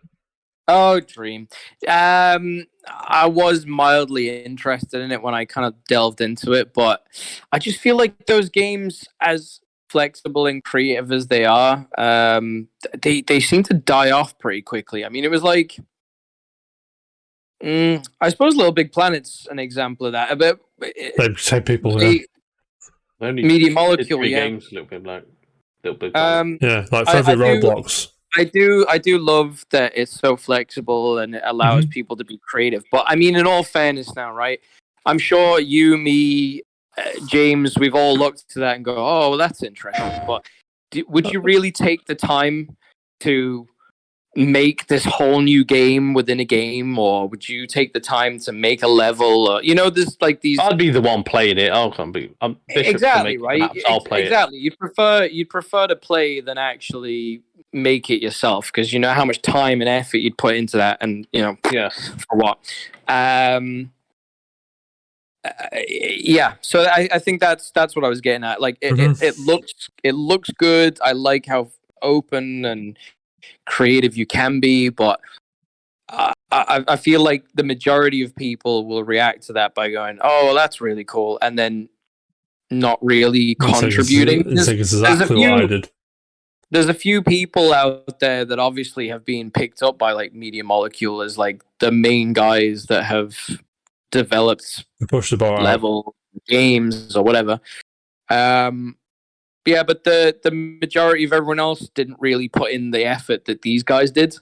B: Oh, Dream. I was mildly interested in it when I kind of delved into it, but I just feel like those games, as flexible and creative as they are, they seem to die off pretty quickly. I mean, it was like, I suppose Little Big Planet's an example of that. But
A: they say people,
B: Media Molecule, yeah.
C: Games, Little Big Planet.
A: Yeah, like favorite Roblox.
B: I do love that it's so flexible and it allows people to be creative. But I mean, in all fairness now, right? I'm sure you, me, James, we've all looked to that and go, oh, well, that's interesting. But would you really take the time to make this whole new game within a game, or would you take the time to make a level? Or, there's like these.
C: I'd be the one playing it. I'm
B: exactly right.
C: I'll play
B: exactly. You'd prefer to play than actually make it yourself, because you know how much time and effort you'd put into that, and for what. Yeah, so I think that's what I was getting at. Like it looks good. I like how open and creative you can be, but I feel like the majority of people will react to that by going, "Oh, well, that's really cool," and then not really contributing.
A: It's exactly what I did.
B: There's a few people out there that obviously have been picked up by like Media Molecule as like the main guys that have developed
A: push the bar
B: level games or whatever. Yeah, but the majority of everyone else didn't really put in the effort that these guys did.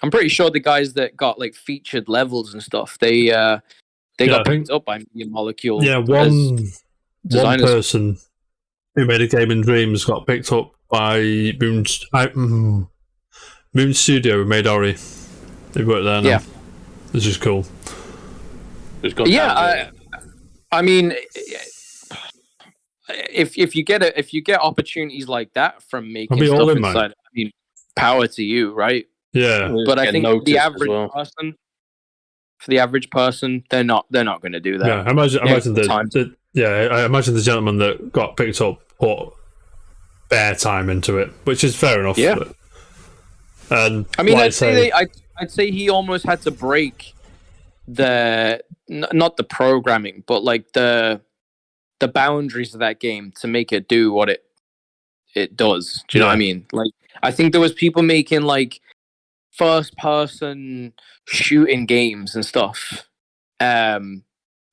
B: I'm pretty sure the guys that got like featured levels and stuff, they got picked up by Media Molecule.
A: Yeah, one person who made a game in Dreams got picked up by Moon Studio, who made Ori. They work there now. Yeah, which is cool.
B: I mean, if you get opportunities like that from making stuff inside, I mean, power to you, right?
A: Yeah,
B: but I think for the average person, they're not going to do that.
A: Yeah, I imagine I imagine the gentleman that got picked up put bare time into it, which is fair enough.
B: Yeah.
A: And
B: I mean, I'd say he almost had to break not the programming, but like the boundaries of that game to make it do what it does. Do you know what I mean? Like, I think there was people making like first person shooting games and stuff in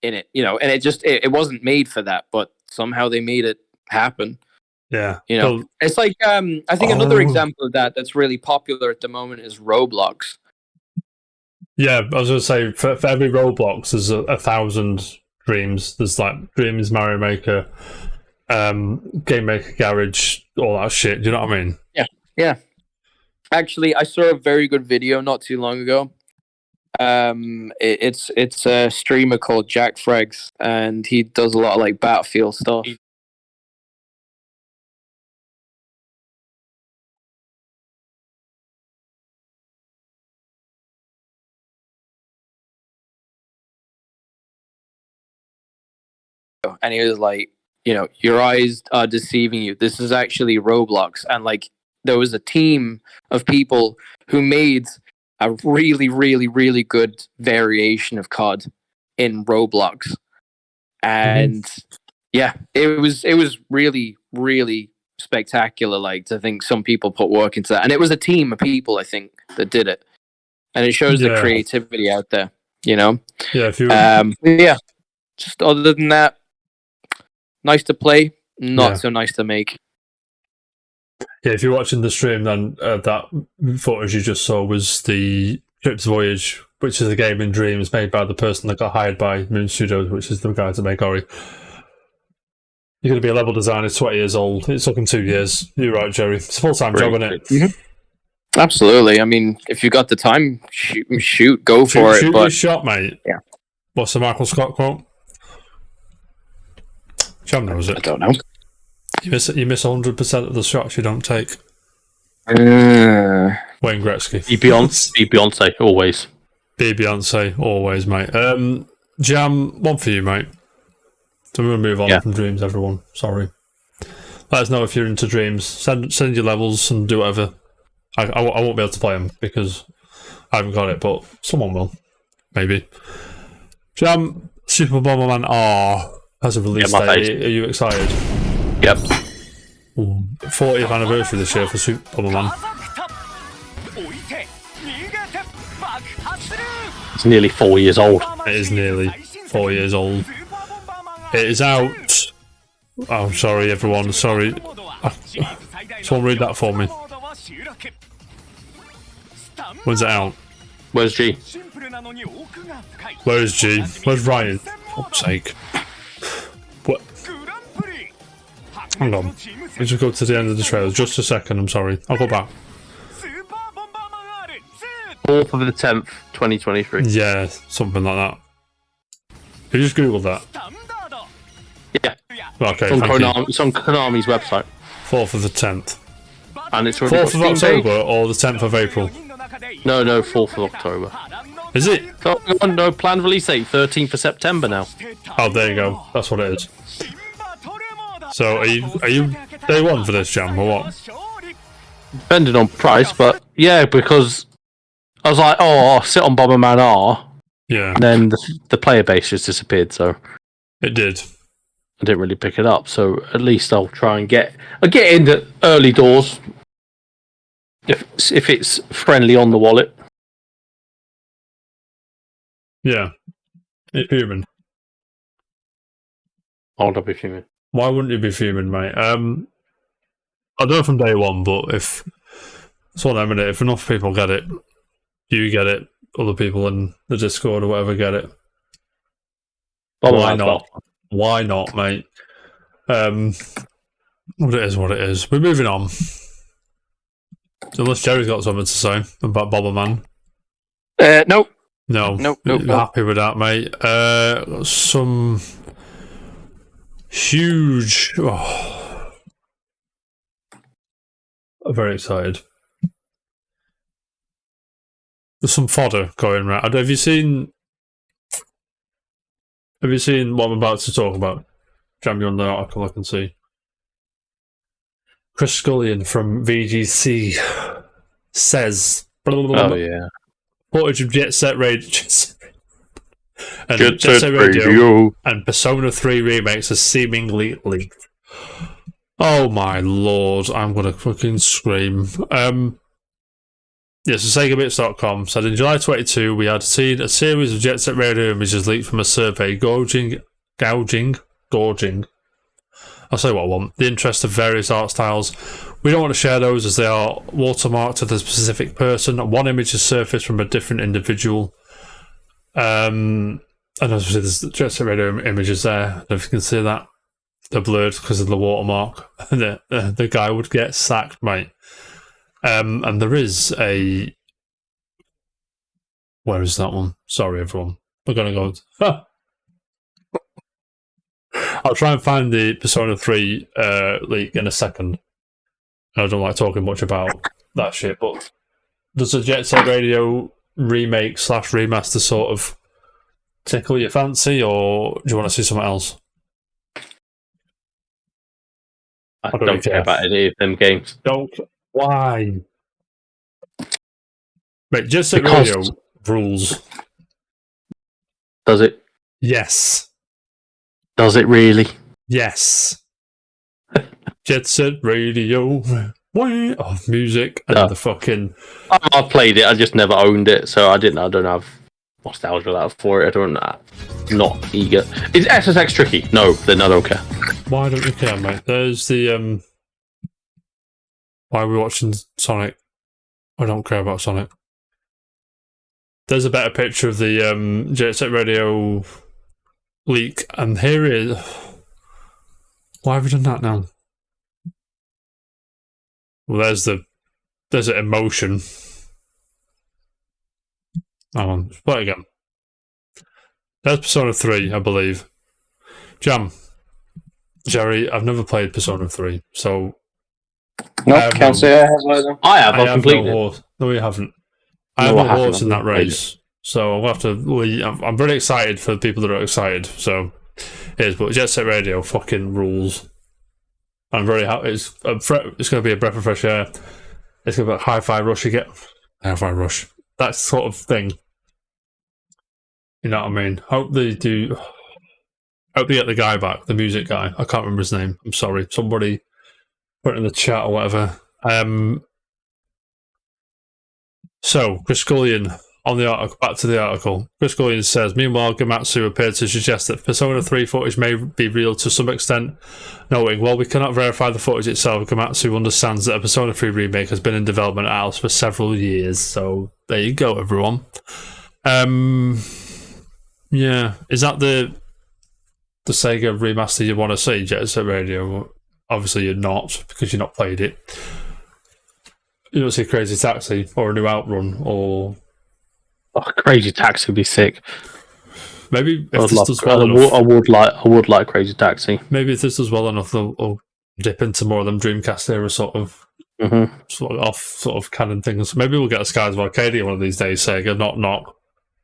B: it, you know, and it wasn't made for that, but somehow they made it happen.
A: Yeah,
B: you know, it's like I think another example of that's really popular at the moment is Roblox.
A: Yeah, I was going to say for every Roblox there's 1,000 Dreams. There's like Dreams, Mario Maker, Game Maker Garage, all that shit. Do you know what I mean?
B: Yeah. Actually, I saw a very good video not too long ago. It's a streamer called Jack Freggs, and he does a lot of like Battlefield stuff. And he was like, you know, your eyes are deceiving you. This is actually Roblox. And like, there was a team of people who made a really, really, really good variation of COD in Roblox. And yeah, it was really, really spectacular. Like, to think some people put work into that. And it was a team of people, I think, that did it. And it shows the creativity out there, you know?
A: Yeah,
B: just other than that, nice to play, not so nice to make.
A: Yeah, if you're watching the stream, then that footage you just saw was the Trip's Voyage, which is a game in Dreams made by the person that got hired by Moon Studios, which is the guy to make Ori. You're going to be a level designer, 20 years old. It's taken 2 years. You're right, Jerry. It's a full-time job, isn't it?
B: Mm-hmm. Absolutely. I mean, if you got the time, shoot, go for it.
A: Shoot your shot, mate.
B: Yeah.
A: What's the Michael Scott quote? Jam knows it.
B: I don't know.
A: You miss 100% of the shots you don't take. Wayne Gretzky.
C: Be Beyonce, always.
A: Be Beyonce, always, mate. Jam, one for you, mate. So we're going to move on from Dreams, everyone. Sorry. Let us know if you're into Dreams. Send your levels and do whatever. I won't be able to play them because I haven't got it, but someone will. Maybe. Jam, Super Bomberman R has a release date. Are you excited?
C: Yep.
A: 40th anniversary this year for Super Bomberman.
C: It's nearly 4 years old.
A: It is nearly 4 years old. It is out. Oh, sorry, everyone. Sorry. Someone read that for me. When's it out?
C: Where's G?
A: Where's G? Where's Ryan? For fuck's sake. What? Hang on. Let's just go to the end of the trailer. Just a second, I'm sorry. I'll go back.
C: 4th of the 10th, 2023.
A: Yeah, something like that. Have you just Googled that?
C: Yeah.
A: Okay,
C: it's on Konami's website.
A: 4th of the 10th.
C: And it's
A: 4th of October or the 10th of April?
C: No, 4th of October.
A: Is it?
C: No, planned release date, 13th of September now.
A: Oh, there you go. That's what it is. So, are you day one for this, Jam, or what?
C: Depending on price, but yeah, because I was like, I'll sit on Bomberman R.
A: Yeah.
C: And then the player base just disappeared, so
A: it did.
C: I didn't really pick it up. So at least I'll try and get in the early doors if it's friendly on the wallet.
A: Yeah. It's human.
C: I'll not be fuming.
A: Why wouldn't you be fuming, mate? I don't know from day one, but if it's one minute, if enough people get it, You get it. Other people in the Discord or whatever get it.
C: Bubble
A: Why
C: Man's
A: not? Why not, mate? What it is. We're moving on. Unless Jerry's got something to say about Bobberman.
B: Nope.
A: No. Happy with that, mate. Some huge. I'm very excited. There's some fodder going around. Have you seen what I'm about to talk about? Jam you on the article, I can see. Chris Scullion from VGC says,
C: Oh yeah,
A: footage of Jet Set Radio and Jet Set Radio and Persona 3 remakes has seemingly leaked. Oh my lord, I'm gonna fucking scream. Yes, so SegaBits.com said in July 22 we had seen a series of Jet Set Radio images leaked from a survey gouging. I'll say what I want. The interest of various art styles. We don't want to share those as they are watermarked to the specific person. One image is surfaced from a different individual. And obviously there's the Jet Set Radio images there. I don't know if you can see that. They're blurred because of the watermark. The guy would get sacked, mate. And there is a... Where is that one? Sorry, everyone. We're going to go... I'll try and find the Persona 3 leak in a second. I don't like talking much about that shit, but does a Jet Set Radio remake / remaster sort of tickle your fancy, or do you want to see something else?
C: I don't care about any of them games.
A: Why? Wait, Jet Set Radio rules.
C: Does it?
A: Yes.
C: Does it really?
A: Yes. Jet Set Radio. Music and the fucking...
C: I've played it, I just never owned it, so I don't have nostalgia for it. I'm not eager. Is SSX tricky? No, then I don't care.
A: Why don't you care, mate? There's the... Why are we watching Sonic? I don't care about Sonic. There's a better picture of the Jet Set Radio leak, and here it is. Why have we done that now? Well, there's an emotion. Hang on, play it again. There's Persona 3, I believe. Jam. Jerry, I've never played Persona 3, so...
B: No, can't say I have either.
C: I've completed it.
A: No, you haven't. I have no horse in that race, so I'll have to... I'm very excited for the people that are excited, so... It is, but Jet Set Radio fucking rules. I'm very happy. It's going to be a breath of fresh air. It's going to be a hi-fi rush again. Hi-fi rush. That sort of thing. You know what I mean? Hope they do... Hope they get the guy back, the music guy. I can't remember his name. I'm sorry. Somebody put it in the chat or whatever. So, Chris Scullion, on the article, back to the article. Chris Scullion says, meanwhile, Gamatsu appeared to suggest that Persona 3 footage may be real to some extent, noting, while we cannot verify the footage itself, Gamatsu understands that a Persona 3 remake has been in development at Alice for several years. So, there you go, everyone. Yeah. Is that the Sega remaster you want to see, Jet Set Radio? Obviously you're not, because you've not played it. You don't see Crazy Taxi or a new Outrun or...
C: Oh, Crazy Taxi would be sick.
A: Maybe if this does well enough...
C: I would like Crazy Taxi.
A: Maybe if this does well enough, they'll dip into more of them Dreamcast era sort of canon things. Maybe we'll get a Skies of Arcadia one of these days, Sega, not you know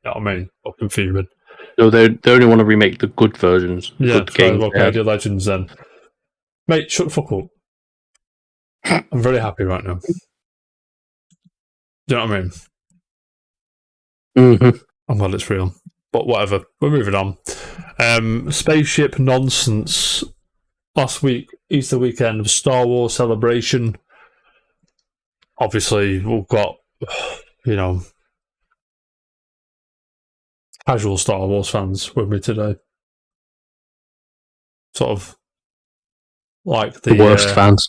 A: what I mean? Fucking fuming.
C: No, they only want to remake the good versions.
A: Yeah,
C: good games.
A: Arcadia Legends then. Mate, shut the fuck up. I'm very happy right now. Do you know what I mean?
C: Mm-hmm.
A: I'm glad it's real. But whatever. We're moving on. Spaceship nonsense. Last week, Easter weekend, of Star Wars celebration. Obviously, we've got, casual Star Wars fans with me today. Sort of like the
C: worst fans.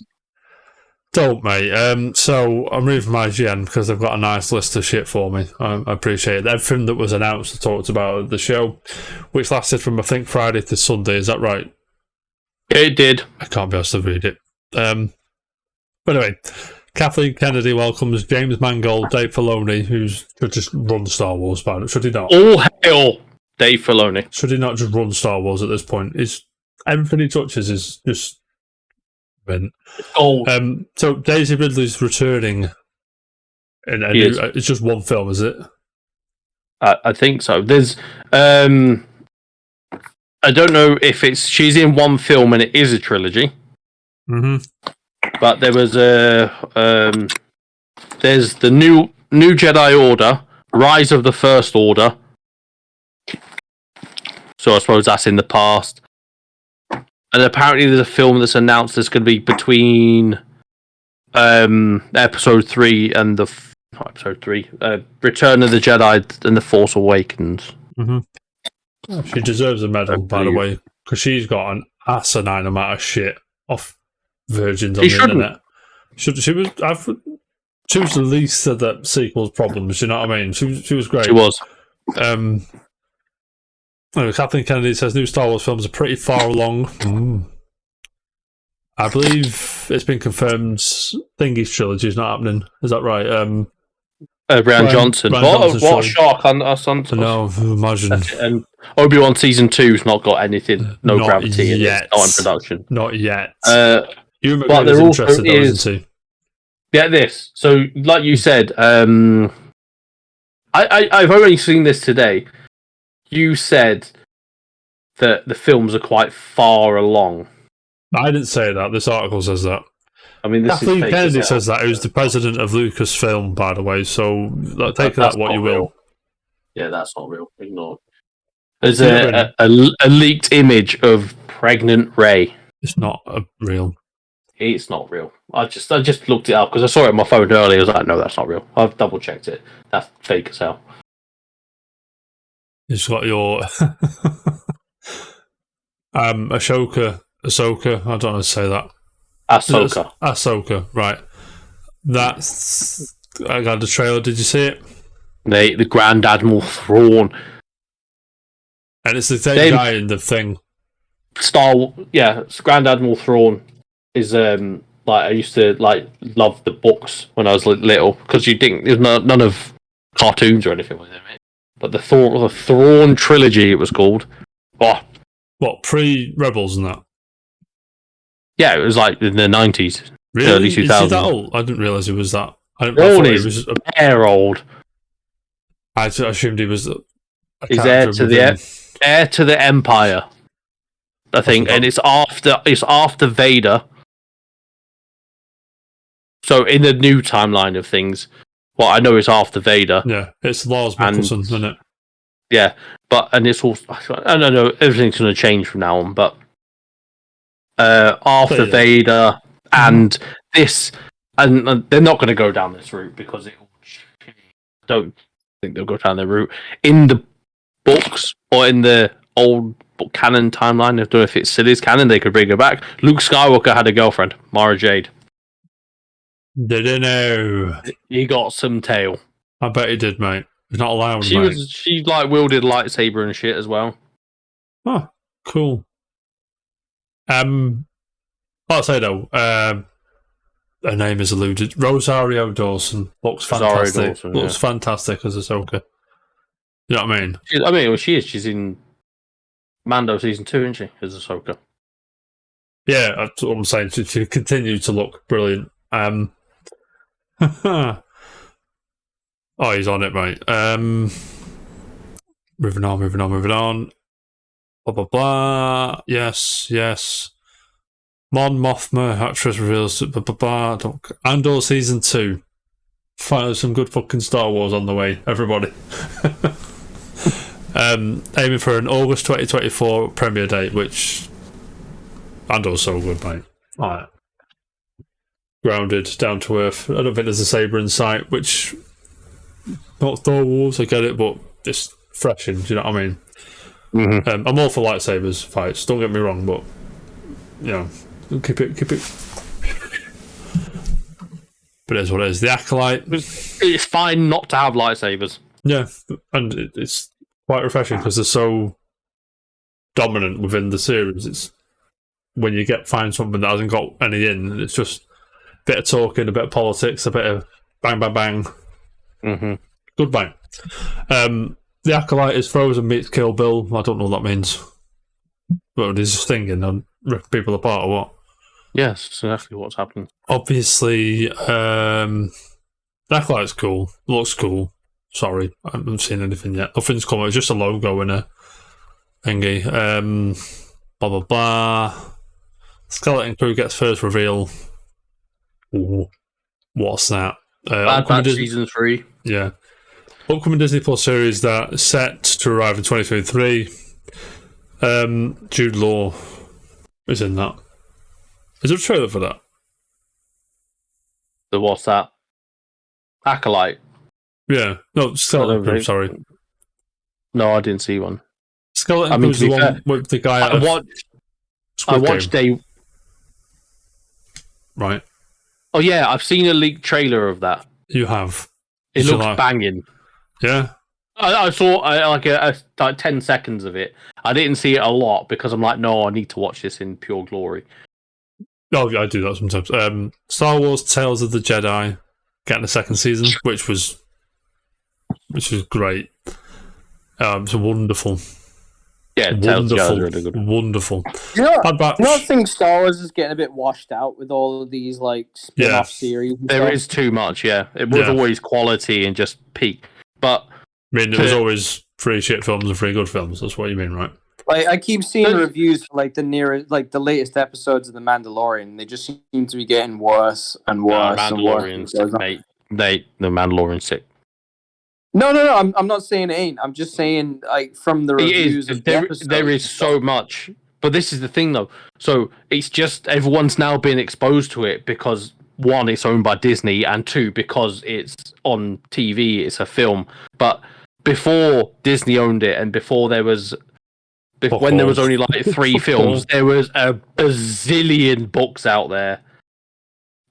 A: Don't, mate. So I'm reading from IGN because they've got a nice list of shit for me. I appreciate it. Everything that was announced and talked about at the show, which lasted from, I think, Friday to Sunday. Is that right?
C: It did.
A: I can't be asked to read it. But anyway, Kathleen Kennedy welcomes James Mangold, Dave Filoni, who should just run Star Wars, should he not?
C: All hail Dave Filoni.
A: Should he not just run Star Wars at this point? Everything he touches is just...
C: Gold.
A: So Daisy Ridley's returning in it's just one film, is it?
C: I think so. There's I don't know if she's in one film and it is a trilogy.
A: Mm-hmm.
C: But there was there's the new Jedi Order, Rise of the First Order. So I suppose that's in the past. And apparently there's a film that's announced that's going to be between Episode 3 and Return of the Jedi and The Force Awakens.
A: Mm-hmm. She deserves a medal, by the way, because she's got an asinine amount of shit off virgins on the internet. She was the least of the sequel's problems. You know what I mean? She was great.
C: She was.
A: Kathleen Kennedy says new Star Wars films are pretty far along. I believe it's been confirmed Thingy's trilogy is not happening. Is that right?
C: Rian Johnson. What a shock on us.
A: No, imagine.
C: And Obi-Wan Season 2's not got anything, no
A: not
C: gravity in
A: yet.
C: it. It's not in production.
A: Not yet.
C: Ewan McGregor's interested though, isn't he? Get this. So, like you said, I've only seen this today. You said that the films are quite far along.
A: I didn't say that. This article says that.
C: I mean,
A: Kathleen Kennedy says that. Who's the president of Lucasfilm, by the way. So take that what you will.
C: Yeah, that's not real. Ignore. There's a leaked image of pregnant Rey.
A: It's not real.
C: It's not real. I just looked it up because I saw it on my phone earlier. I was like, no, that's not real. I've double checked it. That's fake as hell.
A: It's got your Ahsoka. I don't know how to say that. Ahsoka, right. I got the trailer, did you see it?
C: The Grand Admiral Thrawn.
A: And it's the same guy in the thing.
C: Grand Admiral Thrawn is I used to love the books when I was little because there's none of cartoons or anything with it. But the Thrawn trilogy, it was called. Oh.
A: What, pre-Rebels and that?
C: Yeah, it was like in the 90s,
A: really?
C: Early 2000s.
A: Is he that old? I didn't realise he was that.
C: Thrawn is bare old.
A: I assumed he was.
C: He's heir to the Empire, I think, and it's after Vader. So in the new timeline of things, well, I know it's after Vader.
A: Yeah, it's Lars Mikkelsen, isn't it?
C: Yeah, and it's also I don't know. Everything's going to change from now on, but after Vader and this, and they're not going to go down this route because I don't think they'll go down the route in the books or in the old canon timeline. I don't know if it's still is canon. They could bring her back. Luke Skywalker had a girlfriend, Mara Jade.
A: Didn't know.
C: He got some tail.
A: I bet he did, mate. He's not allowed,
C: She wielded a lightsaber and shit as well.
A: Oh, cool. I'll say though, her name is alluded. Rosario Dawson looks fantastic. Fantastic as Ahsoka. You know what I mean?
C: She is. She's in Mando season 2, isn't she? As Ahsoka.
A: Yeah, that's what I'm saying. She continued to look brilliant. Oh, he's on it, mate. Moving on. Blah, blah, blah. Yes. Mon Mothma, actress reveals... Blah, blah, blah. Andor Season 2. Finally, some good fucking Star Wars on the way, everybody. Aiming for an August 2024 premiere date, which... Andor's so good, mate. Alright. Grounded, down to earth. I don't think there's a saber in sight, which... Not Star Wars, I get it, but it's refreshing, do you know what I mean? Mm-hmm. I'm all for lightsabers fights, don't get me wrong, but, you know, keep it But it is what it is. The Acolyte.
C: It's fine not to have lightsabers.
A: Yeah, and it's quite refreshing because they're so dominant within the series. It's when you find something that hasn't got any in, it's just a bit of talking, a bit of politics, a bit of bang, bang, bang.
C: Mm-hmm.
A: Good bang. The Acolyte is Frozen meets Kill Bill. I don't know what that means. But he's stinging and ripping people apart or what?
C: Yes, that's exactly what's happening.
A: Obviously, the Acolyte's cool. Looks cool. Sorry, I haven't seen anything yet. Nothing's come out. It's just a logo in a thingy. Blah, blah, blah. Skeleton Crew gets first reveal. Ooh, what's that?
C: Bad Batch Season 3.
A: Yeah. Upcoming Disney Plus series that is set to arrive in 2023. Jude Law is in that. Is there a trailer for that?
C: The what's that? Acolyte.
A: Yeah. No, Skeleton Crew, sorry.
C: No, I didn't see one.
A: Skeleton Crew's the one with the guy
C: I watched a...
A: Right.
C: Oh yeah, I've seen a leaked trailer of that.
A: You have.
C: It looks banging.
A: Yeah.
C: I saw like 10 seconds of it. I didn't see it a lot because I'm like, no, I need to watch this in pure glory.
A: Oh, yeah, I do that sometimes. Star Wars Tales of the Jedi getting a second season, which was great. It's wonderful.
C: Yeah,
A: wonderful,
C: really good.
A: Wonderful.
B: I think Star Wars is getting a bit washed out with all of these like spin-off series.
C: There is too much. Yeah, it was always quality and just peak. But
A: I mean, there was always 3 shit films and 3 good films. That's what you mean, right?
B: Like I keep seeing reviews for like the latest episodes of The Mandalorian. They just seem to be getting worse and worse.
C: Mandalorian's mate. The Mandalorian's sick.
B: No. I'm not saying it ain't. I'm just saying, like, from the reviews of the episodes.
C: There is so much. But this is the thing, though. So it's just everyone's now been exposed to it because, 1, it's owned by Disney, and 2, because it's on TV, it's a film. But before Disney owned it, and before there was... when there was only, like, 3 films, there was a bazillion books out there.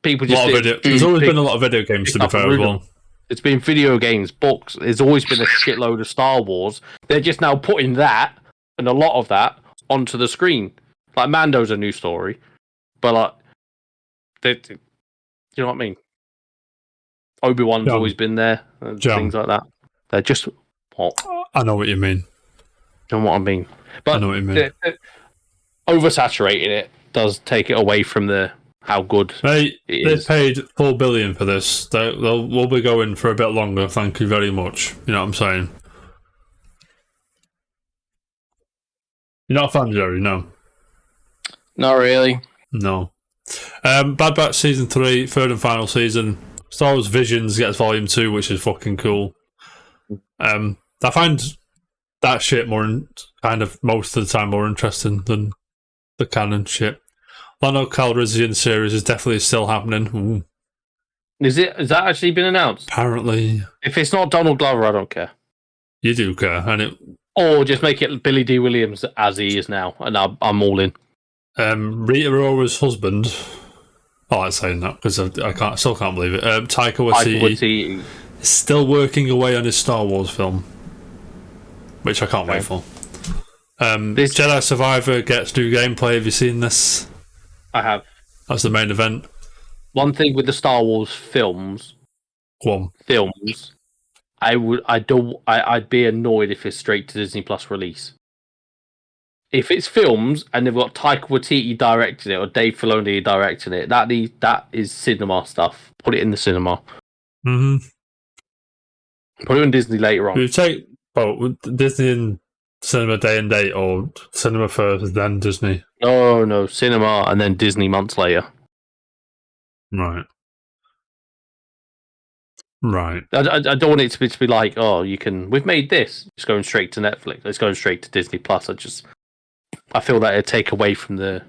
C: People just...
A: There's always been a lot of video games, to be fair, as well.
C: It's been video games, books. There's always been a shitload of Star Wars. They're just now putting that and a lot of that onto the screen. Like Mando's a new story, but like, you know what I mean? Obi-Wan's always been there and things like that. They're just what?
A: I know what you mean.
C: You know what I mean? But
A: I know what you mean.
C: Oversaturating it does take it away from how good
A: they paid $4 billion for this. We'll be going for a bit longer. Thank you very much. You know what I'm saying? You're not a fan, Jerry? No.
B: Not really.
A: No. Bad Batch Season 3, third and final season. Star Wars Visions gets Volume 2, which is fucking cool. I find that shit kind of most of the time more interesting than the canon shit. Lando Calrissian series is definitely still happening. Ooh.
C: Has that actually been announced?
A: Apparently.
C: If it's not Donald Glover, I don't care.
A: You do care,
C: or just make it Billy D. Williams as he is now, and I'm all in.
A: Rita Ora's husband. I like saying that because I still can't believe it. Taika Waititi is still working away on his Star Wars film, which I can't wait for. This Jedi Survivor gets new gameplay. Have you seen this?
C: I have.
A: That's the main event.
C: One thing with the Star Wars films, I'd be annoyed if it's straight to Disney Plus release. If it's films and they've got Taika Waititi directing it or Dave Filoni directing it, that is cinema stuff. Put it in the cinema.
A: Mm-hmm.
C: Put it in Disney later on.
A: You take Disney in cinema day and date, or cinema first, then Disney?
C: No, cinema and then Disney months later.
A: Right.
C: I don't want it to be like, we've made this. It's going straight to Netflix. It's going straight to Disney Plus. I feel that it'd take away from the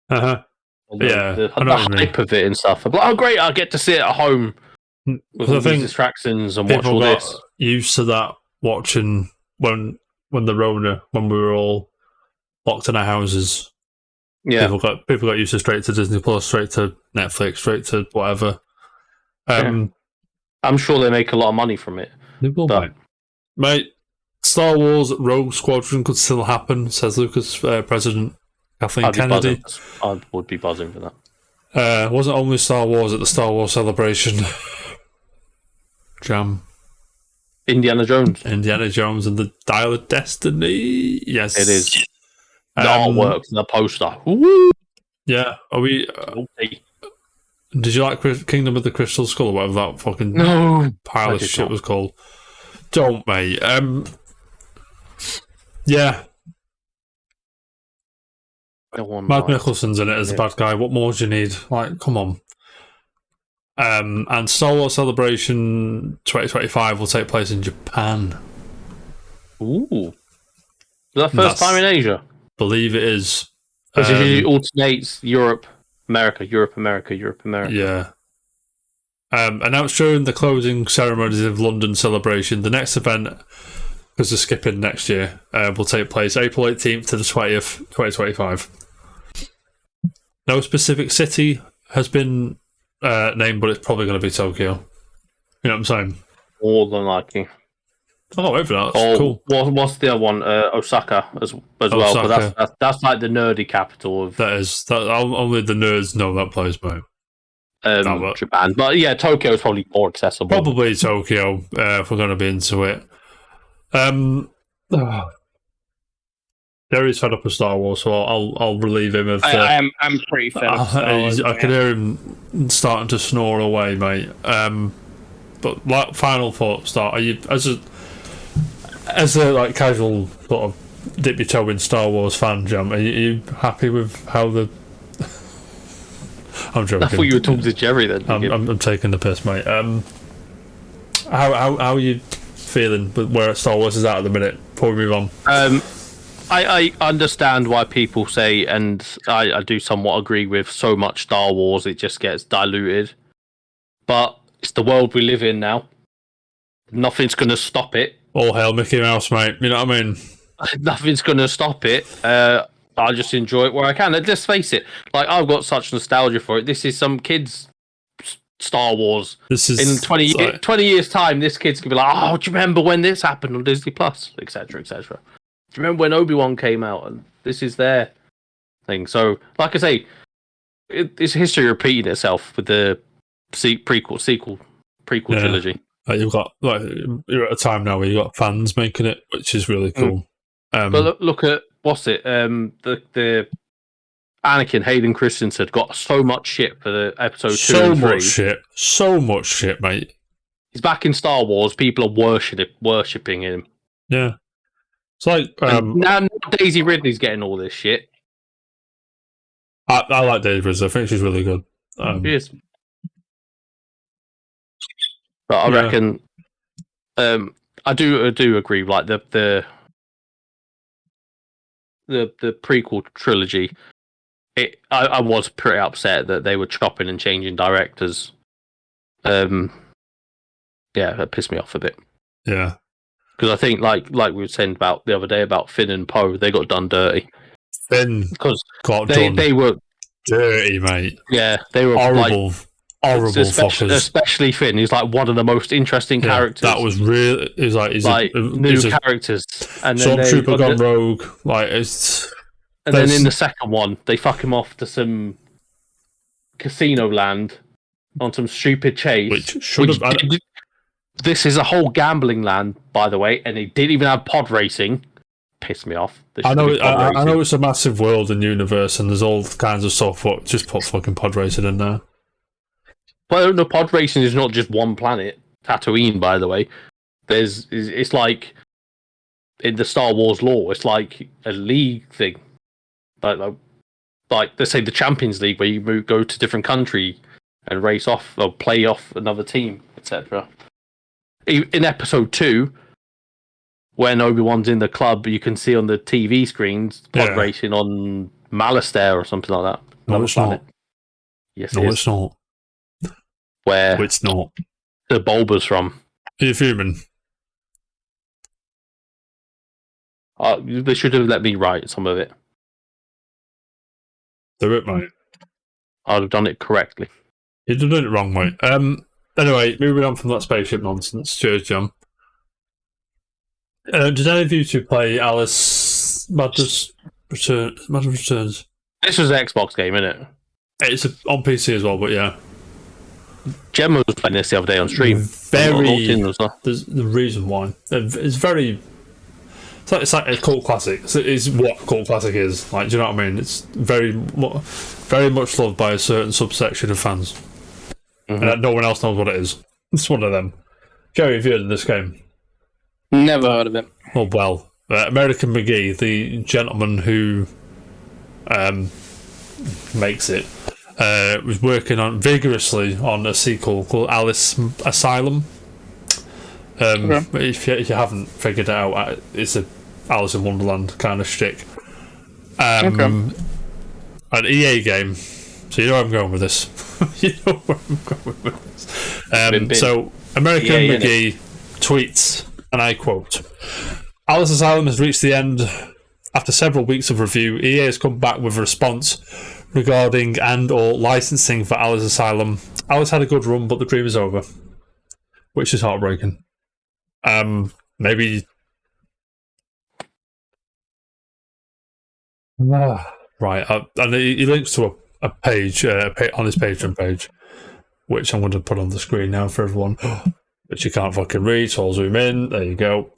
C: hype of it and stuff. I'm like, oh great, I'll get to sit at home with all these distractions and watch all this.
A: Used to that watching when the Rona, when we were all locked in our houses. Yeah, people got used to straight to Disney Plus, straight to Netflix, straight to whatever.
C: I'm sure they make a lot of money from it.
A: They will, mate. Star Wars Rogue Squadron could still happen, says Lucas President Kathleen Kennedy.
C: I would be buzzing for that.
A: Wasn't only Star Wars at the Star Wars Celebration. Jam.
C: Indiana Jones
A: and the Dial of Destiny. Yes,
C: it is. The artwork, the poster. Woo!
A: Yeah, are we? Did you like Kingdom of the Crystal Skull or whatever that fucking pile of shit was called? Don't, mate. Yeah. Mad Mickelson's in it as the bad guy. What more do you need? Like, come on. And Star Wars Celebration 2025 will take place in Japan.
C: Ooh. Is that first time in Asia?
A: Believe it is.
C: Because it usually alternates Europe, America, Europe, America, Europe, America.
A: Yeah. Announced during the closing ceremonies of London Celebration, the next event, because they're skipping next year, will take place April 18th to the 20th, 2025. No specific city has been named, but it's probably going to be Tokyo. You know what I'm saying?
C: More than likely.
A: Oh, wait for that. That's cool.
C: What's the other one? Osaka as well. But that's like the nerdy capital of.
A: That is. Only the nerds know that place, mate.
C: Japan. But yeah, Tokyo is probably more accessible.
A: Probably Tokyo, if we're going to be into it. Jerry's fed up with Star Wars, so I'll relieve him of.
B: I'm pretty fed up.
A: I can hear him starting to snore away, mate. But like, final thought, Are you as a like casual sort of dip your toe in Star Wars fan, Jam? Are you happy with how the? I'm joking.
C: I thought you were talking to Jerry then.
A: I'm taking the piss, mate. How are you feeling with where Star Wars is at the minute? Before we move on.
C: I understand why people say, and I do somewhat agree with, so much Star Wars, it just gets diluted. But it's the world we live in now. Nothing's going to stop it.
A: All hail Mickey Mouse, mate. You know what I mean?
C: Nothing's going to stop it. I just enjoy it where I can. And let's face it, like, I've got such nostalgia for it. This is some kids' Star Wars.
A: This is
C: in 20 years' time. This kid's gonna be like, "Oh, do you remember when this happened on Disney Plus, etc., etc." Do you remember when Obi-Wan came out? And this is their thing. So, like I say, it's history repeating itself with the prequel trilogy.
A: You've got you're at a time now where you've got fans making it, which is really cool.
C: But look at what's it? The Anakin Hayden Christensen got so much shit for the episode 2 and 3.
A: So much shit, mate.
C: He's back in Star Wars. People are worshipping him.
A: Yeah, it's like
C: now Daisy Ridley's getting all this shit.
A: I like Daisy Ridley. I think she's really good.
C: She is. But I reckon, I do agree. Like the prequel trilogy, I was pretty upset that they were chopping and changing directors. Yeah, that pissed me off a bit.
A: Yeah,
C: because I think like we were saying about the other day about Finn and Poe, they got done dirty.
A: Finn
C: because
A: they
C: were
A: dirty, mate.
C: Yeah, they were
A: horrible fuckers.
C: Especially Finn. He's like one of the most interesting characters.
A: That was really. He's
C: new characters. And then
A: Stormtrooper gone rogue. Like it's.
C: And then in the second one, they fuck him off to some casino land on some stupid chase.
A: Which should have.
C: This is a whole gambling land, by the way, and they didn't even have pod racing. Pissed me off.
A: I know it's a massive world and universe, and there's all kinds of stuff. But just put fucking pod racing in there.
C: Well, no, pod racing is not just one planet. Tatooine, by the way. It's like in the Star Wars lore. It's like a league thing, like let's say the Champions League, where you go to different country and race off or play off another team, etc. In episode 2, when Obi-Wan's in the club, you can see on the TV screens pod racing on Malastare or something like that.
A: No, it's not.
C: Yes,
A: no, it's not.
C: Where
A: it's not.
C: The Bulba's from.
A: Are you fuming?
C: They should have let me write some of it.
A: Do it, mate.
C: I'd have done it correctly.
A: You're doing it wrong, mate. Anyway, moving on from that spaceship nonsense. Cheers, John. Did any of you two play Alice Madness Returns?
C: This was an Xbox game, isn't it?
A: It's on PC as well, but yeah.
C: Gemma was playing this the other day on stream.
A: There's the reason why. It's very... It's like a cult classic. It's what cult classic is. Like, do you know what I mean? It's very much loved by a certain subsection of fans. And no one else knows what it is. It's one of them. Jerry, have you heard of this game?
B: Never heard of it.
A: Oh, well. American McGee, the gentleman who makes it, was working vigorously on a sequel called Alice Asylum. If you haven't figured it out, it's a Alice in Wonderland kind of shtick. An EA game. So you know where I'm going with this. So American EA, McGee tweets, and I quote, Alice Asylum has reached the end. After several weeks of review, EA has come back with a response regarding and/or licensing for Alice Asylum. Alice had a good run, but the dream is over, which is heartbreaking. Maybe. Right, and he links to a page on his Patreon page, which I'm going to put on the screen now for everyone, which you can't fucking read, so I'll zoom in. There you go.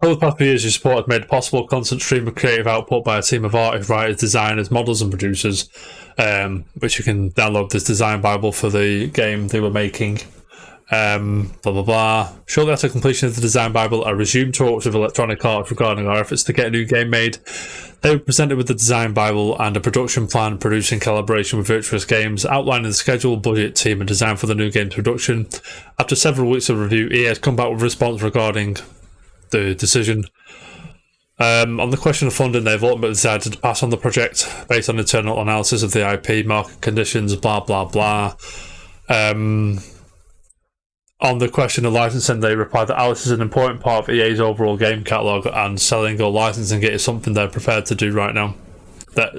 A: Over the past few years, your support has made it possible constant stream of creative output by a team of artists, writers, designers, models, and producers, which you can download this design bible for the game they were making. Blah blah blah. Shortly after completion of the design bible, I resumed talks with Electronic Arts regarding our efforts to get a new game made. They were presented with the design bible and a production plan produced in collaboration with Virtuous Games, outlining the schedule, budget, team, and design for the new game's production. After several weeks of review, EA has come back with a response regarding the decision. On the question of funding, they've ultimately decided to pass on the project based on internal analysis of the IP, market conditions, blah blah blah. On the question of licensing, they replied that Alice is an important part of EA's overall game catalogue, and selling or licensing it is something they're prepared to do right now.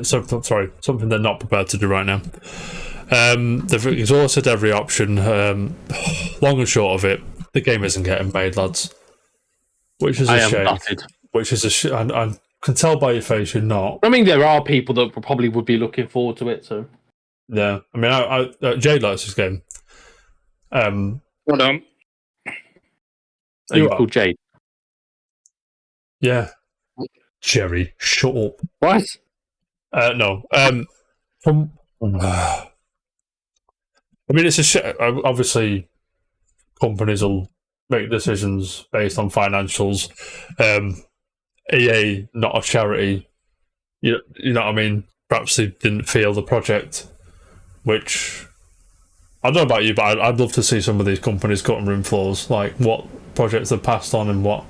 A: Something they're not prepared to do right now. They've exhausted every option. Long and short of it, the game isn't getting made, lads. Which is a shame.
C: Gutted.
A: Which is a shame. I can tell by your face you're not.
C: I mean, there are people that probably would be looking forward to it, so...
A: Yeah. I mean, Jade likes this game.
B: Hold on.
C: Are you called Jade?
A: Yeah. Jerry, shut up.
B: What?
A: No. I mean, it's a shit. Obviously, companies will make decisions based on financials. EA, not a charity. You know what I mean? Perhaps they didn't feel the project, which... I don't know about you, but I'd love to see some of these companies cutting room floors, like what projects they've passed on and what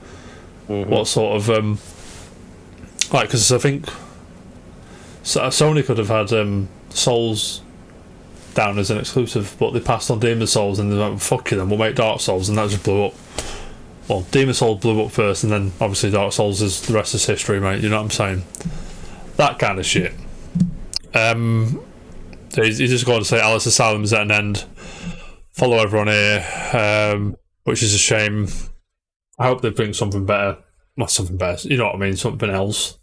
A: sort of because I think Sony could have had Souls down as an exclusive, but they passed on Demon Souls and they're like, fuck you then, we'll make Dark Souls, and that just blew up. Well, Demon Souls blew up first, and then obviously Dark Souls is the rest is history, mate. You know what I'm saying? That kind of shit. He's just going to say Alice Asylum is at an end. Follow everyone here, which is a shame. I hope they bring something better. Not something better, you know what I mean? Something else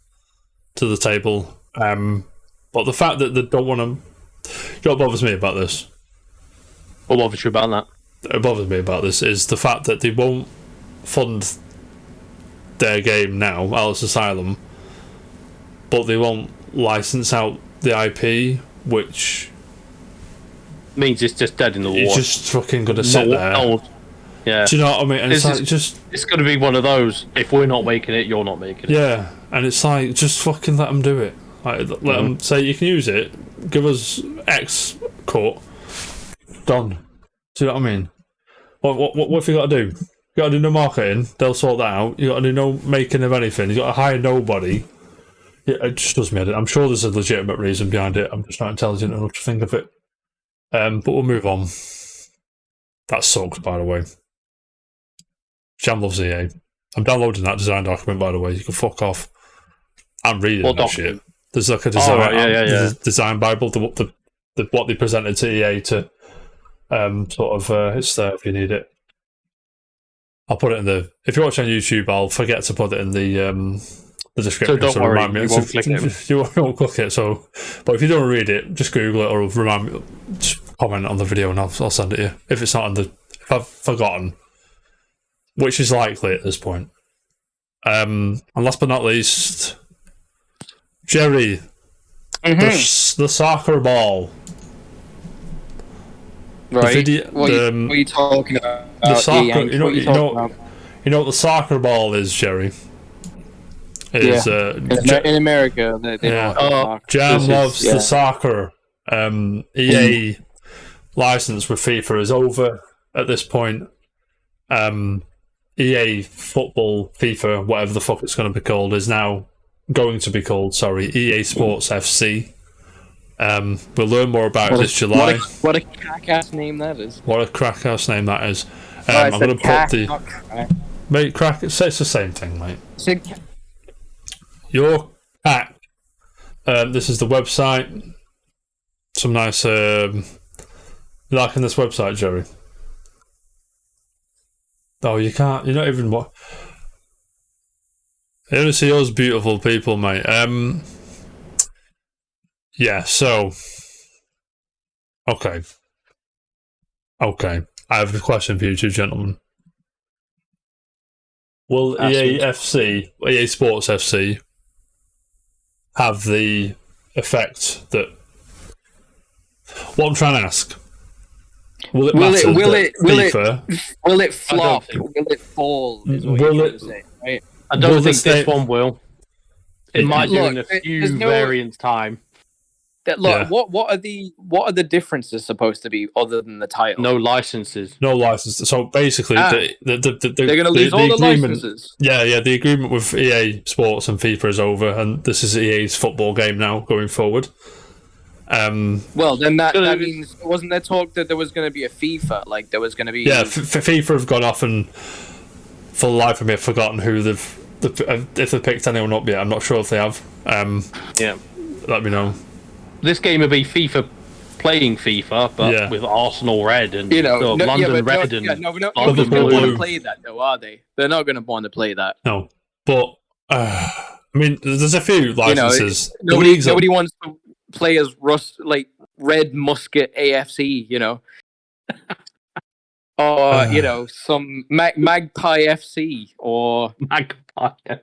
A: to the table. But the fact that they don't want to... You know what bothers me about this?
C: What bothers you about that?
A: What bothers me about this is the fact that they won't fund their game now, Alice Asylum, but they won't license out the IP, which
C: means it's just dead in the water.
A: It's just fucking going to sit there.
C: Yeah.
A: Do you know what I mean? And it's
C: going to be one of those. If we're not making it, you're not making it.
A: Yeah, and it's like just fucking let them do it. Like let them say you can use it. Give us X cut. Done. Do you know what I mean? What have you got to do? You got to do no marketing. They'll sort that out. You got to do no making of anything. You got to hire nobody. Yeah, it just does me. I'm sure there's a legitimate reason behind it. I'm just not intelligent enough to think of it. But we'll move on. That sucks, by the way. Jam loves EA. I'm downloading that design document, by the way. You can fuck off. I'm reading that shit. There's like a design, design bible, what they presented to EA to It's there if you need it. I'll put it in the. If you're watching on YouTube, I'll forget to put it in the description.
C: So don't worry,
A: remind me.
C: you won't click it.
A: You won't click it. So, but if you don't read it, just Google it or remind me. Just comment on the video and I'll send it to you. If it's not on the, if I've forgotten, which is likely at this point. And last but not least, Jerry, the soccer ball.
B: Right. What are you talking about?
A: The soccer. You know what the soccer ball is, Jerry. Is
B: in America? They
A: Jam loves the soccer. EA license with FIFA is over at this point. EA Football, FIFA, whatever the fuck it's going to be called, is now going to be called, EA Sports FC. We'll learn more about it this July.
B: What a crack-ass name that is.
A: What a crack-ass name that is. I'm going to put the... Mate, crack... It's the same thing, mate. Your crack. This is the website. Some nice... you liking this website, Jerry? Oh, you can't... You're not even... What? You only see us beautiful people, mate. Yeah, so... Okay. I have a question for you two gentlemen. Will EA Sports FC, have the effect that... What I'm trying to ask... Will it
B: flop? Will it fall? Is what you're trying to say, right?
C: I don't think this one will. It might do in a few variants time.
B: What are the differences supposed to be other than the title?
C: No licenses.
A: So basically, they're going
B: to lose all the licenses.
A: Yeah. The agreement with EA Sports and FIFA is over, and this is EA's football game now going forward.
B: Well, then that means, wasn't there talk that there was going to be a FIFA? Like there was going to be.
A: Yeah, FIFA have gone off, and for the life of me, I've forgotten who if they've picked anyone up yet. I'm not sure if they have. Let me know.
C: This game would be FIFA playing FIFA, but with Arsenal red and London red and
B: nobody's going to want to play that, though, are they? They're not going to want to play that.
A: No, but I mean, there's a few licenses.
B: Nobody wants to play as Red Musket AFC, or some Magpie FC or
C: Magpie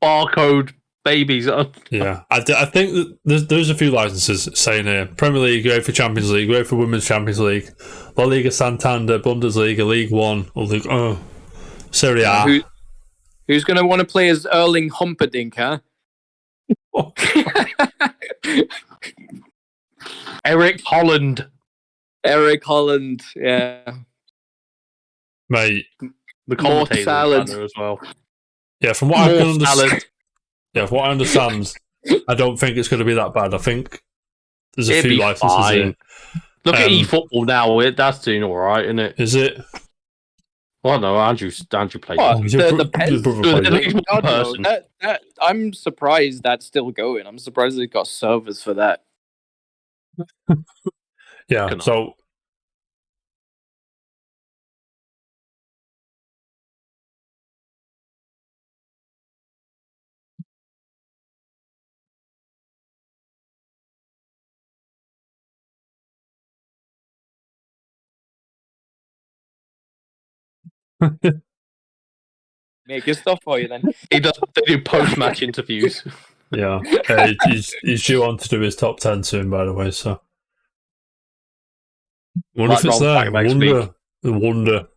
C: Barcode Babies.
A: Yeah, I think that there's a few licenses saying here: Premier League, UEFA Champions League, UEFA Women's Champions League, La Liga Santander, Bundesliga, League One, or Serie A.
B: Who's going to want to play as Erling Humperdinck, huh?
C: Eric Holland,
B: yeah,
A: mate.
C: The commentator
B: salad
C: as well.
A: Yeah, from what I can understand. Yeah, from what I understand, I don't think it's going to be that bad. I think there's a few licenses here.
C: Look at eFootball now. That's doing all right, isn't it?
A: Is it?
C: Well, no, Andrew plays.
B: I'm surprised that's still going. I'm surprised they've got servers for that.
A: Yeah, so...
B: Make your stuff for you then.
C: They do post-match interviews.
A: Yeah, he's due on to do his top 10 soon, by the way. So, wonder if it's there. Wonder.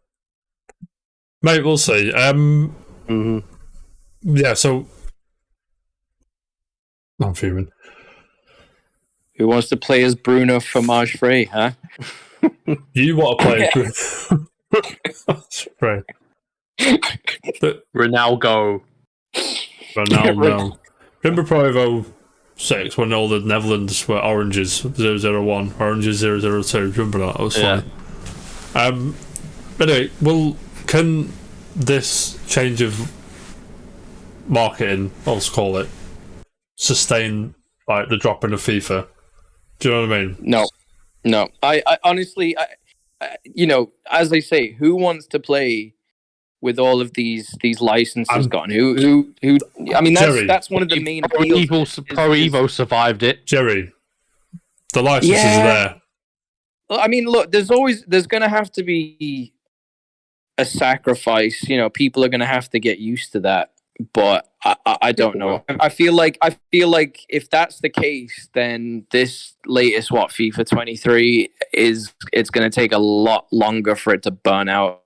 A: Mate, we'll see. Yeah, so I'm fuming.
B: Who wants to play as Bruno Fromage Frey, huh?
A: You want to play as Bruno? That's right.
C: Ronaldo.
A: Remember Pro 06 when all the Netherlands were oranges 001, oranges 002? Remember that? That was fun. Anyway, can this change of marketing, let's call it, sustain like the drop in of FIFA? Do you know what I mean?
B: No. I honestly, as they say, who wants to play with all of these licenses gone? Who? I mean, that's one of the main appeals.
C: Pro Evo survived it.
A: Jerry, the licenses are there.
B: I mean, look, there's going to have to be a sacrifice. People are going to have to get used to that. But I don't know. I feel like if that's the case, then this latest FIFA 23 it's going to take a lot longer for it to burn out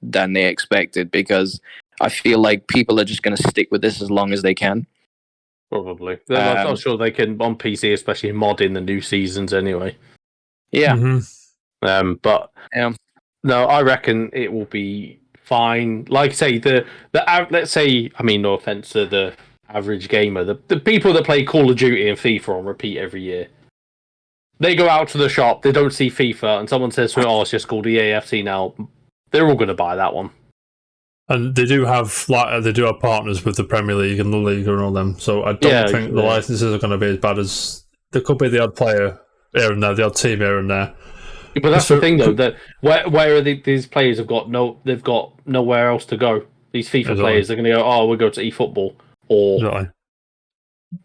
B: than they expected, because I feel like people are just going to stick with this as long as they can.
C: Probably. I'm not sure they can on PC, especially mod in the new seasons anyway.
B: Yeah.
A: Mm-hmm.
C: But no, I reckon it will be fine. Like I say, let's say, I mean, no offense to the average gamer, the people that play Call of Duty and FIFA on repeat every year, they go out to the shop, they don't see FIFA, and someone says to them, it's just called EAFC now. They're all going to buy that one.
A: And they do have partners with the Premier League and the Liga and all them. So I don't think the licenses are going to be as bad as there could be the odd player here and there, the odd team here and there.
C: But that's the thing, though, that where are these players they've got nowhere else to go. These FIFA players, they're going to go, we'll go to eFootball, or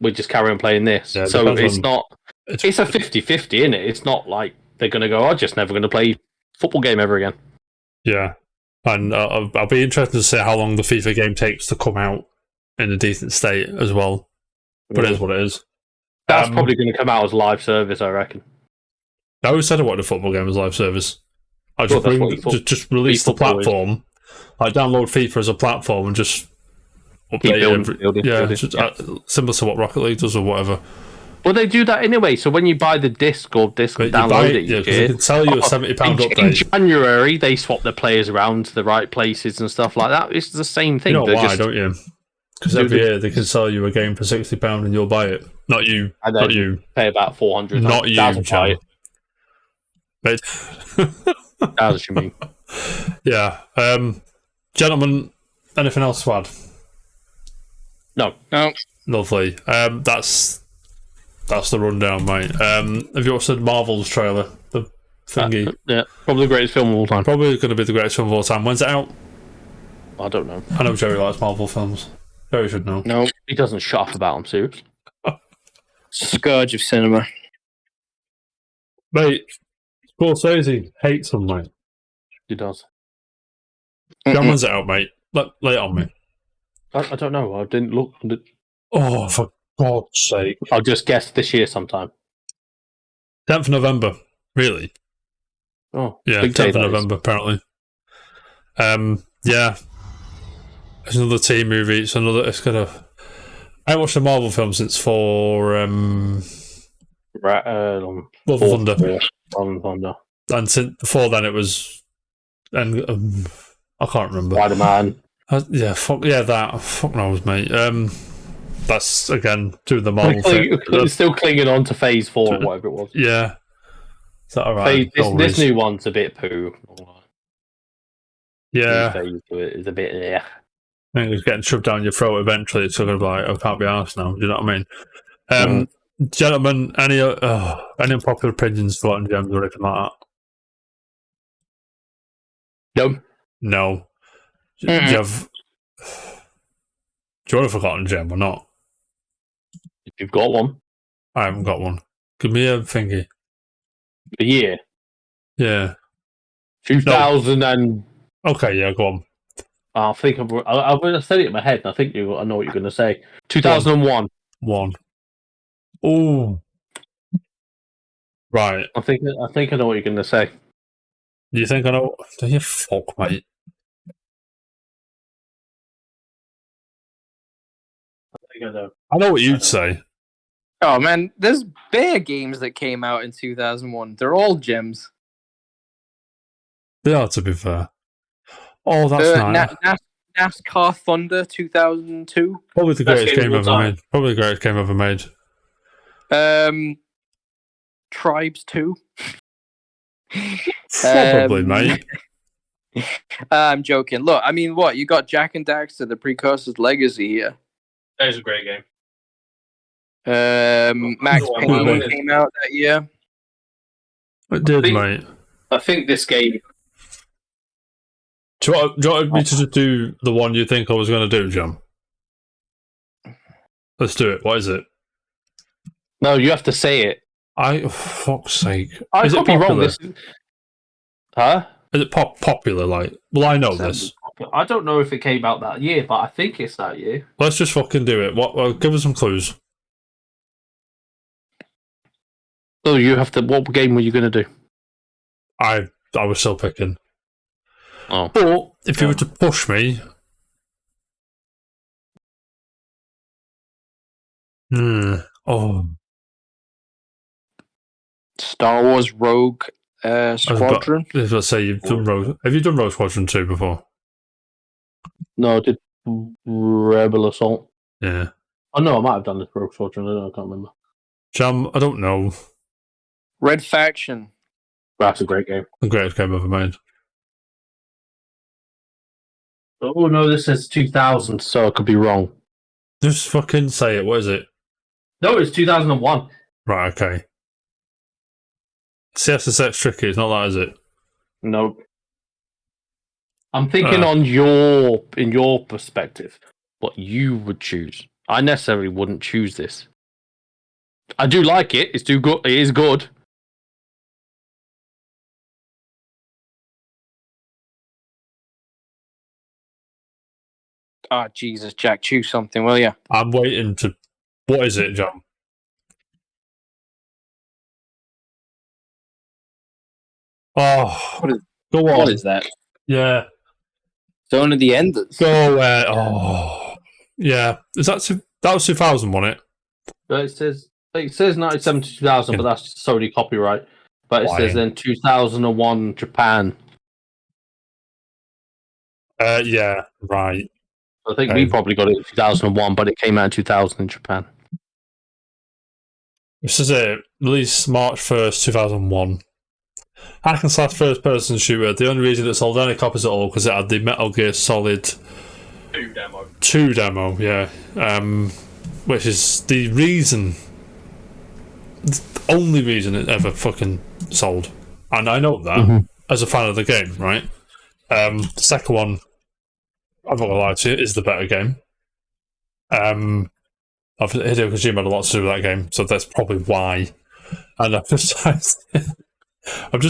C: we just carry on playing this. Yeah, so it's a 50-50, isn't it? It's not like they're going to go, I'm just never going to play football game ever again.
A: Yeah, and I'll be interested to see how long the FIFA game takes to come out in a decent state as well. But it is what it is.
C: That's probably going to come out as live service, I reckon.
A: I always said I wanted a football game as live service. I just release the platform, like download FIFA as a platform and just update similar to what Rocket League does or whatever.
C: Well, they do that anyway. So when you buy the disc and download it,
A: they can tell you a £70 update.
C: In January, they swap the players around to the right places and stuff like that. It's the same thing.
A: You know why, don't you? Because every year they can sell you a game for £60 and you'll buy it. Not you. Not you.
C: Pay about 400.
A: Not you, Chad. But
C: that's what you mean.
A: Yeah. Gentlemen, anything else to add?
C: No.
A: Lovely. That's the rundown, mate. Have you watched the Marvel's trailer? The thingy?
C: Yeah, probably the greatest film of all time.
A: Probably going to be the greatest film of all time. When's it out?
C: I don't know.
A: I know Jerry likes Marvel films. Jerry should know.
B: No.
C: He doesn't shut up about them, seriously.
B: Scourge of cinema.
A: Mate, Scorsese hates them, mate.
C: He does.
A: When's it out, mate? Lay it on me.
C: I don't know. I didn't look.
A: Oh, for God's sake.
C: I'll just guess this year sometime.
A: 10th of November. Really?
C: Oh.
A: Yeah, 10th of November, apparently. Yeah. It's another team movie. It's gonna... I haven't watched a Marvel film since Love of Thunder. And since before then it was... And I can't remember.
C: Spider-Man.
A: Fuck knows, mate. That's, again, doing the Marvel thing.
C: It's still clinging on to Phase 4 or whatever it was.
A: Yeah. Is that alright?
C: This new one's a bit poo.
A: Yeah.
C: It's a bit, yeah.
A: I think it's getting shoved down your throat eventually. It's going to be like, I can't be arsed now. Do you know what I mean? Gentlemen, any unpopular opinions for Forgotten Gems or anything like that? No. Do you want a Forgotten Gem or not?
C: If you've got one.
A: I haven't got one. Give me a thingy.
C: A year?
A: Yeah.
C: 2000 and...
A: Okay, yeah, go on.
C: I think I'm going to say it in my head, and I think I know what you're going to say. 2001.
A: One. Oh. Right.
C: I think I know what you're going to say.
A: Do you think I know? Do you fuck, mate? I know what you'd say.
B: Oh man, there's bare games that came out in 2001. They're all gems.
A: They are, to be fair. Oh, that's nice.
B: NASCAR Thunder 2002.
A: Probably the greatest game ever made. Probably the greatest game ever made.
B: Tribes 2.
A: Probably, mate.
B: I'm joking. Look, I mean, what? You got Jack and Daxter, the Precursor's Legacy here.
C: That is a great game.
B: Max Payne came out that year.
A: It did, mate.
C: I think this game.
A: Do you want me to just do the one you think I was going to do, John? Let's do it. What is it?
C: No, you have to say it.
A: For fuck's sake.
C: I
A: Is
C: could
A: it
C: be
A: popular?
C: wrong. Huh?
A: Is it popular? Like, well, I know this.
C: I don't know if it came out that year, but I think it's that year.
A: Let's just fucking do it. Well, give us some clues.
C: Oh, you have to. What game were you going to do?
A: I was still picking.
C: Oh.
A: But if you were to push me,
B: Star Wars Rogue Squadron.
A: Let's say you've done Rogue. Have you done Rogue Squadron 2 before?
C: No, I did Rebel Assault.
A: Yeah.
C: Oh no, I might have done this Rogue Squadron. I can't remember.
A: Jam, I don't know.
B: Red Faction.
C: That's a great game.
A: The greatest game ever made.
C: Oh no, this says 2000, so I could be wrong.
A: Just fucking say it. What is it?
C: No, it's 2001.
A: Right, okay. CSSX tricky. It's not that, is it?
C: Nope. I'm thinking in your perspective, what you would choose. I necessarily wouldn't choose this. I do like it. It's too good. It is good.
B: Ah, Jesus, Jack, choose something, will you?
A: I'm waiting to. What is it, John? Oh, go on.
B: What is that?
A: Yeah.
B: Zone of the Enders.
A: Go away. Yeah. Is that was 2000, wasn't it?
C: But it says 97 to 2000, but that's solely copyright. But it says then 2001 Japan.
A: Yeah, right.
C: I think we probably got it in 2001, but it came out in 2000 in Japan.
A: This is it. Released March 1st, 2001. Hack and slash first person shooter. The only reason it sold any copies at all because it had the Metal Gear Solid 2 demo, yeah. Which is the only reason it ever fucking sold. And I know that as a fan of the game, right? The second one, I'm not gonna lie to you, is the better game. Hideo Kojima had a lot to do with that game, so that's probably why. And I've just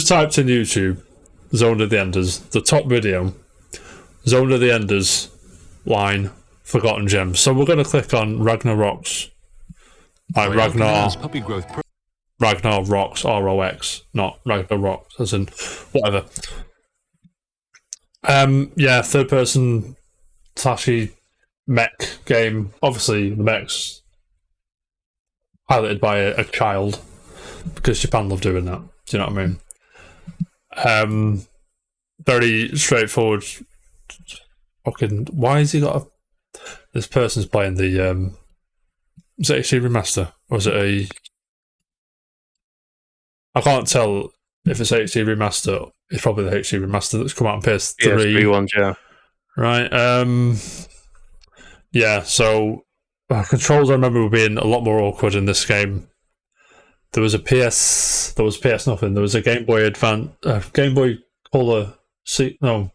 A: typed in YouTube, Zone of the Enders, the top video, Zone of the Enders, line, Forgotten Gems. So we're going to click on Ragnarok's, like Ragnar Rocks, ROX, not Ragnarok, as in whatever. Yeah, third person flashy mech game. Obviously, the mech's piloted by a child because Japan love doing that. Do you know what I mean? Very straightforward. Fucking, why has he got this person's playing the is it HD remaster or is it I can't tell if it's HD remaster. It's probably the HD remaster that's come out on PS3.
C: PS3 ones, yeah.
A: Right. Yeah. So controls I remember were being a lot more awkward in this game. There was PS nothing. There was a Game Boy Advance, Game Boy Color. No,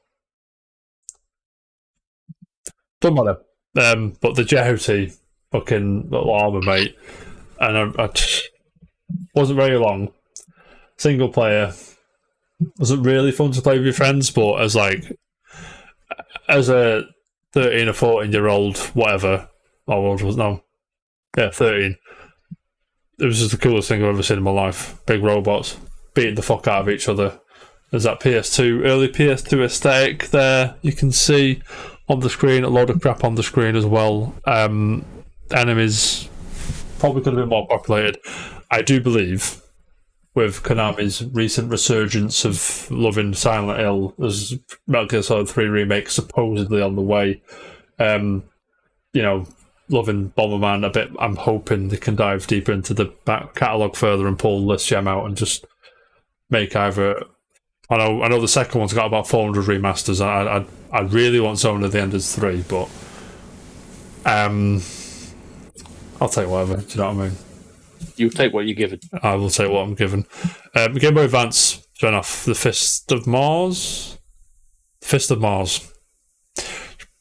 A: don't matter. But the JOT fucking little armor, mate, and I wasn't very long. Single player wasn't really fun to play with your friends, but as a 13 or 14-year-old, whatever, 13. It was just the coolest thing I've ever seen in my life. Big robots beating the fuck out of each other. There's that early PS2 aesthetic there. You can see on the screen, a load of crap on the screen as well. Enemies probably could have been more populated. I do believe with Konami's recent resurgence of loving Silent Hill, there's Metal Gear Solid 3 remake supposedly on the way. Loving Bomberman a bit. I'm hoping they can dive deeper into the back catalogue further and pull this gem out and just make either. I know the second one's got about 400 remasters. I really want Zone of the Enders 3, but I'll take whatever. Do you know what I mean?
C: You take what you're given.
A: I will take what I'm given. Game Boy Advance, spin off, The Fist of Mars. Fist of Mars.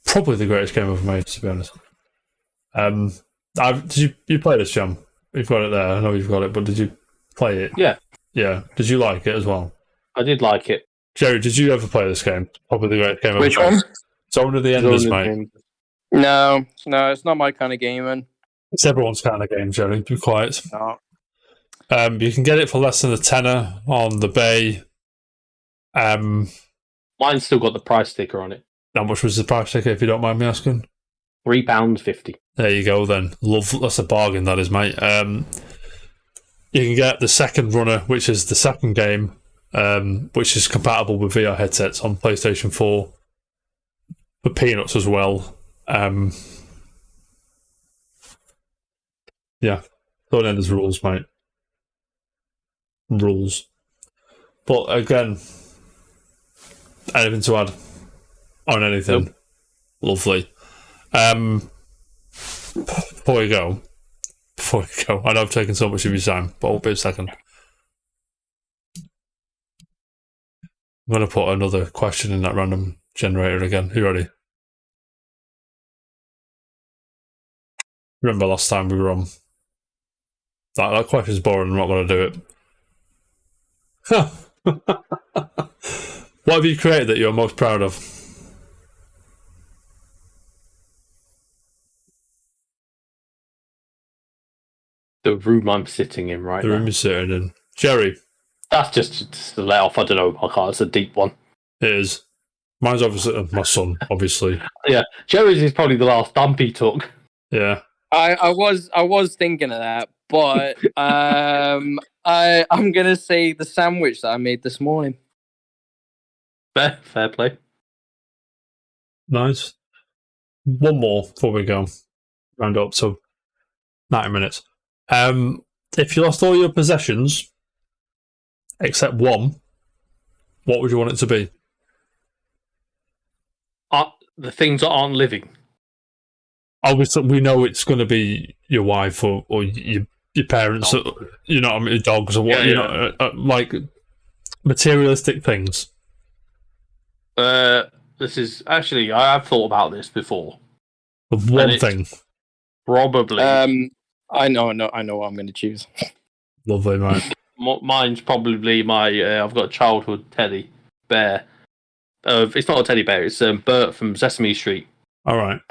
A: Probably the greatest game ever made, to be honest. Did you play this, Jam? You've got it there. I know you've got it, but did you play it?
C: Yeah.
A: Yeah. Did you like it as well?
C: I did like it.
A: Jerry, did you ever play this game? Probably the greatest game ever made.
B: Which one?
A: Zone of the Enders, mate.
B: No, it's not my kind of game, man.
A: It's everyone's kind of game, Jerry. Be quiet.
B: No.
A: You can get it for less than a tenner on the Bay.
C: Mine's still got the price sticker on it.
A: How much was the price ticket, if you don't mind me asking?
C: £3.50.
A: There you go, then. That's a bargain, that is, mate. You can get the second runner, which is the second game, which is compatible with VR headsets on PlayStation 4. For peanuts as well. Yeah. Don't end as rules, mate. Rules. But again, anything to add on anything?
C: Nope.
A: Lovely. Before we go, I know I've taken so much of your time, but I'll be a second. I'm going to put another question in that random generator again. You ready? Remember last time we were on? That question's boring, I'm not going to do it. What have you created that you're most proud of?
C: The room I'm sitting in right
A: The
C: now.
A: room you're sitting in. Jerry.
C: That's just a let off. I don't know. I can't. It's a deep one.
A: It is. Mine's obviously my son, obviously.
C: Yeah. Jerry's is probably the last dump he took.
A: Yeah.
B: I was thinking of that, but I'm gonna say the sandwich that I made this morning.
C: Fair play.
A: Nice. One more before we go. Round up to 90 minutes. If you lost all your possessions, except one, what would you want it to be?
C: The things that aren't living.
A: Obviously, we know it's going to be your wife or your parents, or, you know, dogs or what, like materialistic things.
C: This is actually, I have thought about this before.
A: Of one thing.
C: Probably.
B: I know what I'm going to choose.
A: Lovely, mate.
C: Mine's probably my. I've got a childhood teddy bear. It's not a teddy bear. It's Bert from Sesame Street.
A: All right.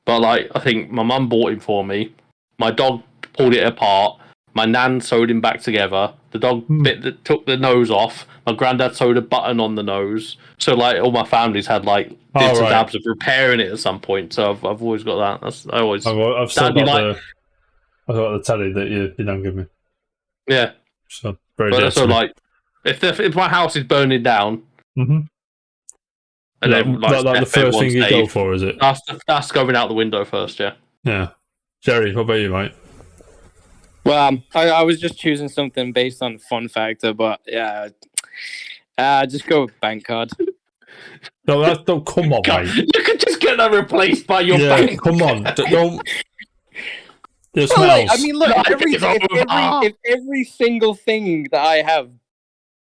C: But like, I think my mum bought him for me. My dog pulled it apart. My nan sewed him back together. The dog took the nose off. My granddad sewed a button on the nose. So like, all my families had like bits and dabs of repairing it at some point. So I've always got that.
A: I've still got the teddy that you don't give me.
C: Yeah.
A: So very. But
C: so like, if my house is burning down.
A: Mm-hmm.
C: And then, like
A: the first thing you go for, is it?
C: That's going out the window first, yeah.
A: Yeah. Jerry, what about you, mate?
B: Well, I was just choosing something based on fun factor, but yeah, just go with bank card.
A: No, don't come on, mate.
C: You could just get that replaced by your bank.
A: Come on, don't. There's
B: I mean, look, if every single thing that I have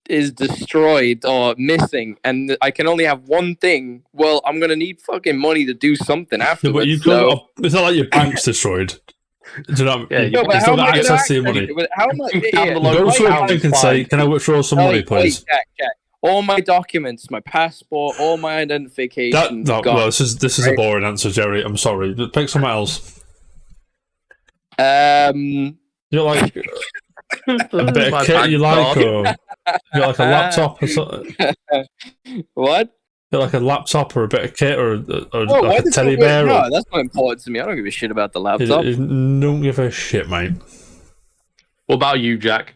B: is destroyed or missing, and I can only have one thing, well, I'm gonna need fucking money to do something afterwards.
A: It's not like your bank's destroyed. Do you know?
C: Yeah,
A: you still got access to your money.
B: How much?
A: Go to a bank and say, "Can I withdraw some money, please?"
B: Check. All my documents, my passport, all my identification.
A: Well, this is a boring answer, Jerry. I'm sorry. Pick something else. You're like a bit of kit you like, or you're like a laptop or something.
B: What?
A: You're like a laptop or a bit of kit or like a teddy bear.
B: No, that's not important to me. I don't give a shit about the laptop.
A: Don't give a shit, mate.
C: What about you, Jack?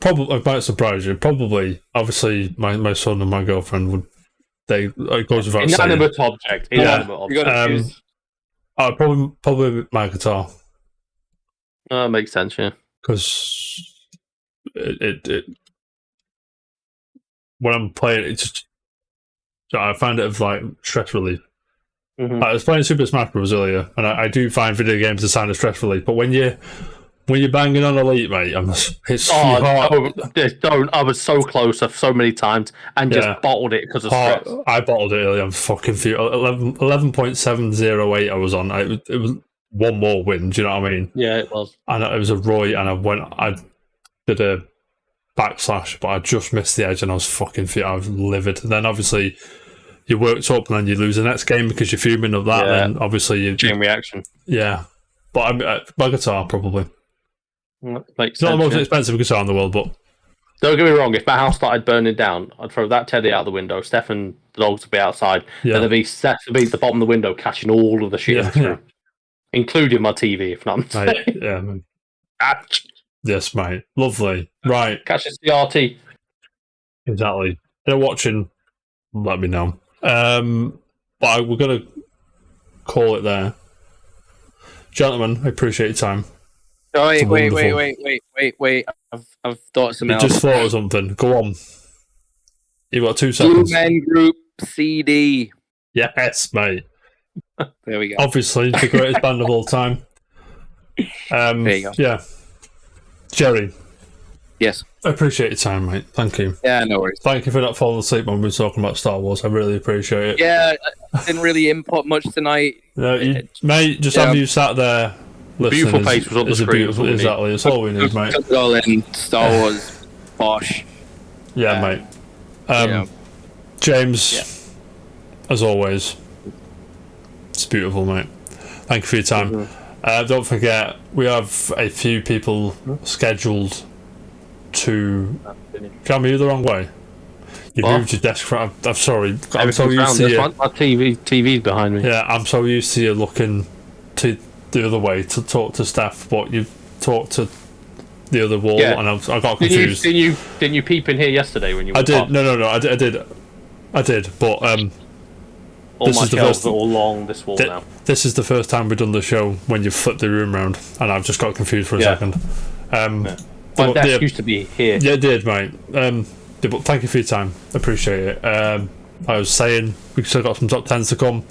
A: Probably, it might surprise you. Probably, obviously, my son and my girlfriend would. It goes without saying.
C: Inanimate object.
A: Probably my guitar.
C: Makes sense, yeah.
A: Because it when I'm playing it, just I find it of like stress relief. Mm-hmm. I was playing Super Smash Bros. Earlier, and I do find video games a sign of stress relief. But when you're when you're banging on Elite, mate, it's
C: don't. I was so close so many times and just bottled it because of stress.
A: I bottled it early. I'm fucking 11.708 I was on. It was one more win, do you know what I mean?
C: Yeah, it was.
A: And it was a Roy, and I did a backslash, but I just missed the edge, and I was livid. And then obviously you worked up, and then you lose the next game because you're fuming of that. Yeah. And then obviously you
C: chain reaction.
A: Yeah, but my guitar probably.
C: It's
A: not the most expensive guitar in the world, but
C: don't get me wrong. If my house started burning down, I'd throw that teddy out the window. Steph and the dogs would be outside, and there'd be Steph would be at the bottom of the window catching all of the shit through, including my TV. If not,
A: yeah, man. Yes, mate. Lovely. Right.
C: Catch the CRT.
A: Exactly. If they're watching, let me know. But we're gonna call it there, gentlemen. I appreciate your time.
B: Oh, wait. I've thought of something else.
A: Just thought of something. Go on. You've got 2 seconds.
B: Blue Men Group CD.
A: Yes, mate.
B: There we go.
A: Obviously, the greatest band of all time.
B: There you go.
A: Yeah. Jerry.
B: Yes.
A: I appreciate your time, mate. Thank you.
B: Yeah, no worries.
A: Thank you for not falling asleep when we were talking about Star Wars. I really appreciate it.
B: Yeah, I didn't really input much tonight.
A: No, mate, just have you sat there listening.
C: Beautiful face was on the screen.
A: Exactly, that's all we need, mate.
B: Took it all in. Star Wars, Bosch.
A: Yeah, mate. James, as always, it's beautiful, mate. Thank you for your time. Mm-hmm. Don't forget, we have a few people scheduled to... Can we do the wrong way? You moved your desk from... I'm sorry. I'm so used to you...
C: My TV's behind me.
A: Yeah, I'm so used to you looking to the other way to talk to staff, but you talked to the other wall, and I got confused.
C: Didn't you peep in here yesterday when you were
A: I did. No, I did, but
C: all my shelves are all along this wall now.
A: This is the first time we've done the show when you've flipped the room around, and I've just got confused for a second.
C: My desk used to be here.
A: Yeah, it did, mate. But thank you for your time. Appreciate it. I was saying we've still got some top 10s to come.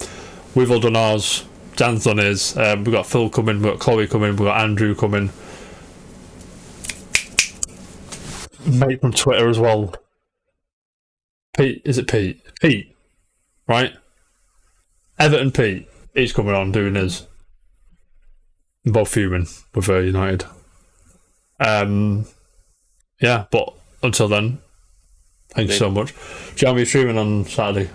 A: We've all done ours. Dan's done his. We've got Phil coming. We've got Chloe coming. We've got Andrew coming. Mate from Twitter as well. Pete. Is it Pete? Pete. Right? Everton Pete. He's coming on doing his. Both fuming with United. Yeah, but until then, thank you so much. Jeremy, you streaming on Saturday?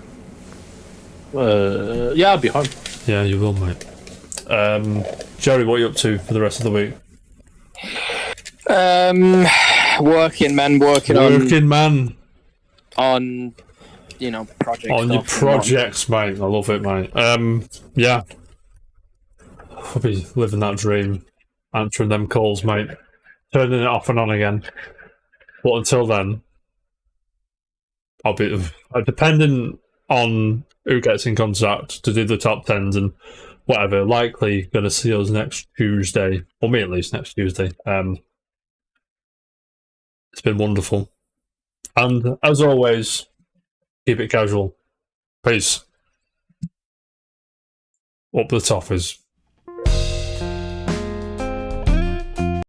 C: Yeah, I'll be home.
A: Yeah, you will, mate. Jerry, what are you up to for the rest of the week?
B: Working, man. On projects.
A: On your projects, mate. I love it, mate. Yeah. I'll be living that dream, answering them calls, mate. Turning it off and on again. But until then, I'll be depending on who gets in contact to do the top 10s and whatever. Likely going to see us next Tuesday, or me at least next Tuesday. It's been wonderful, and as always, keep it casual. Peace. Up the top is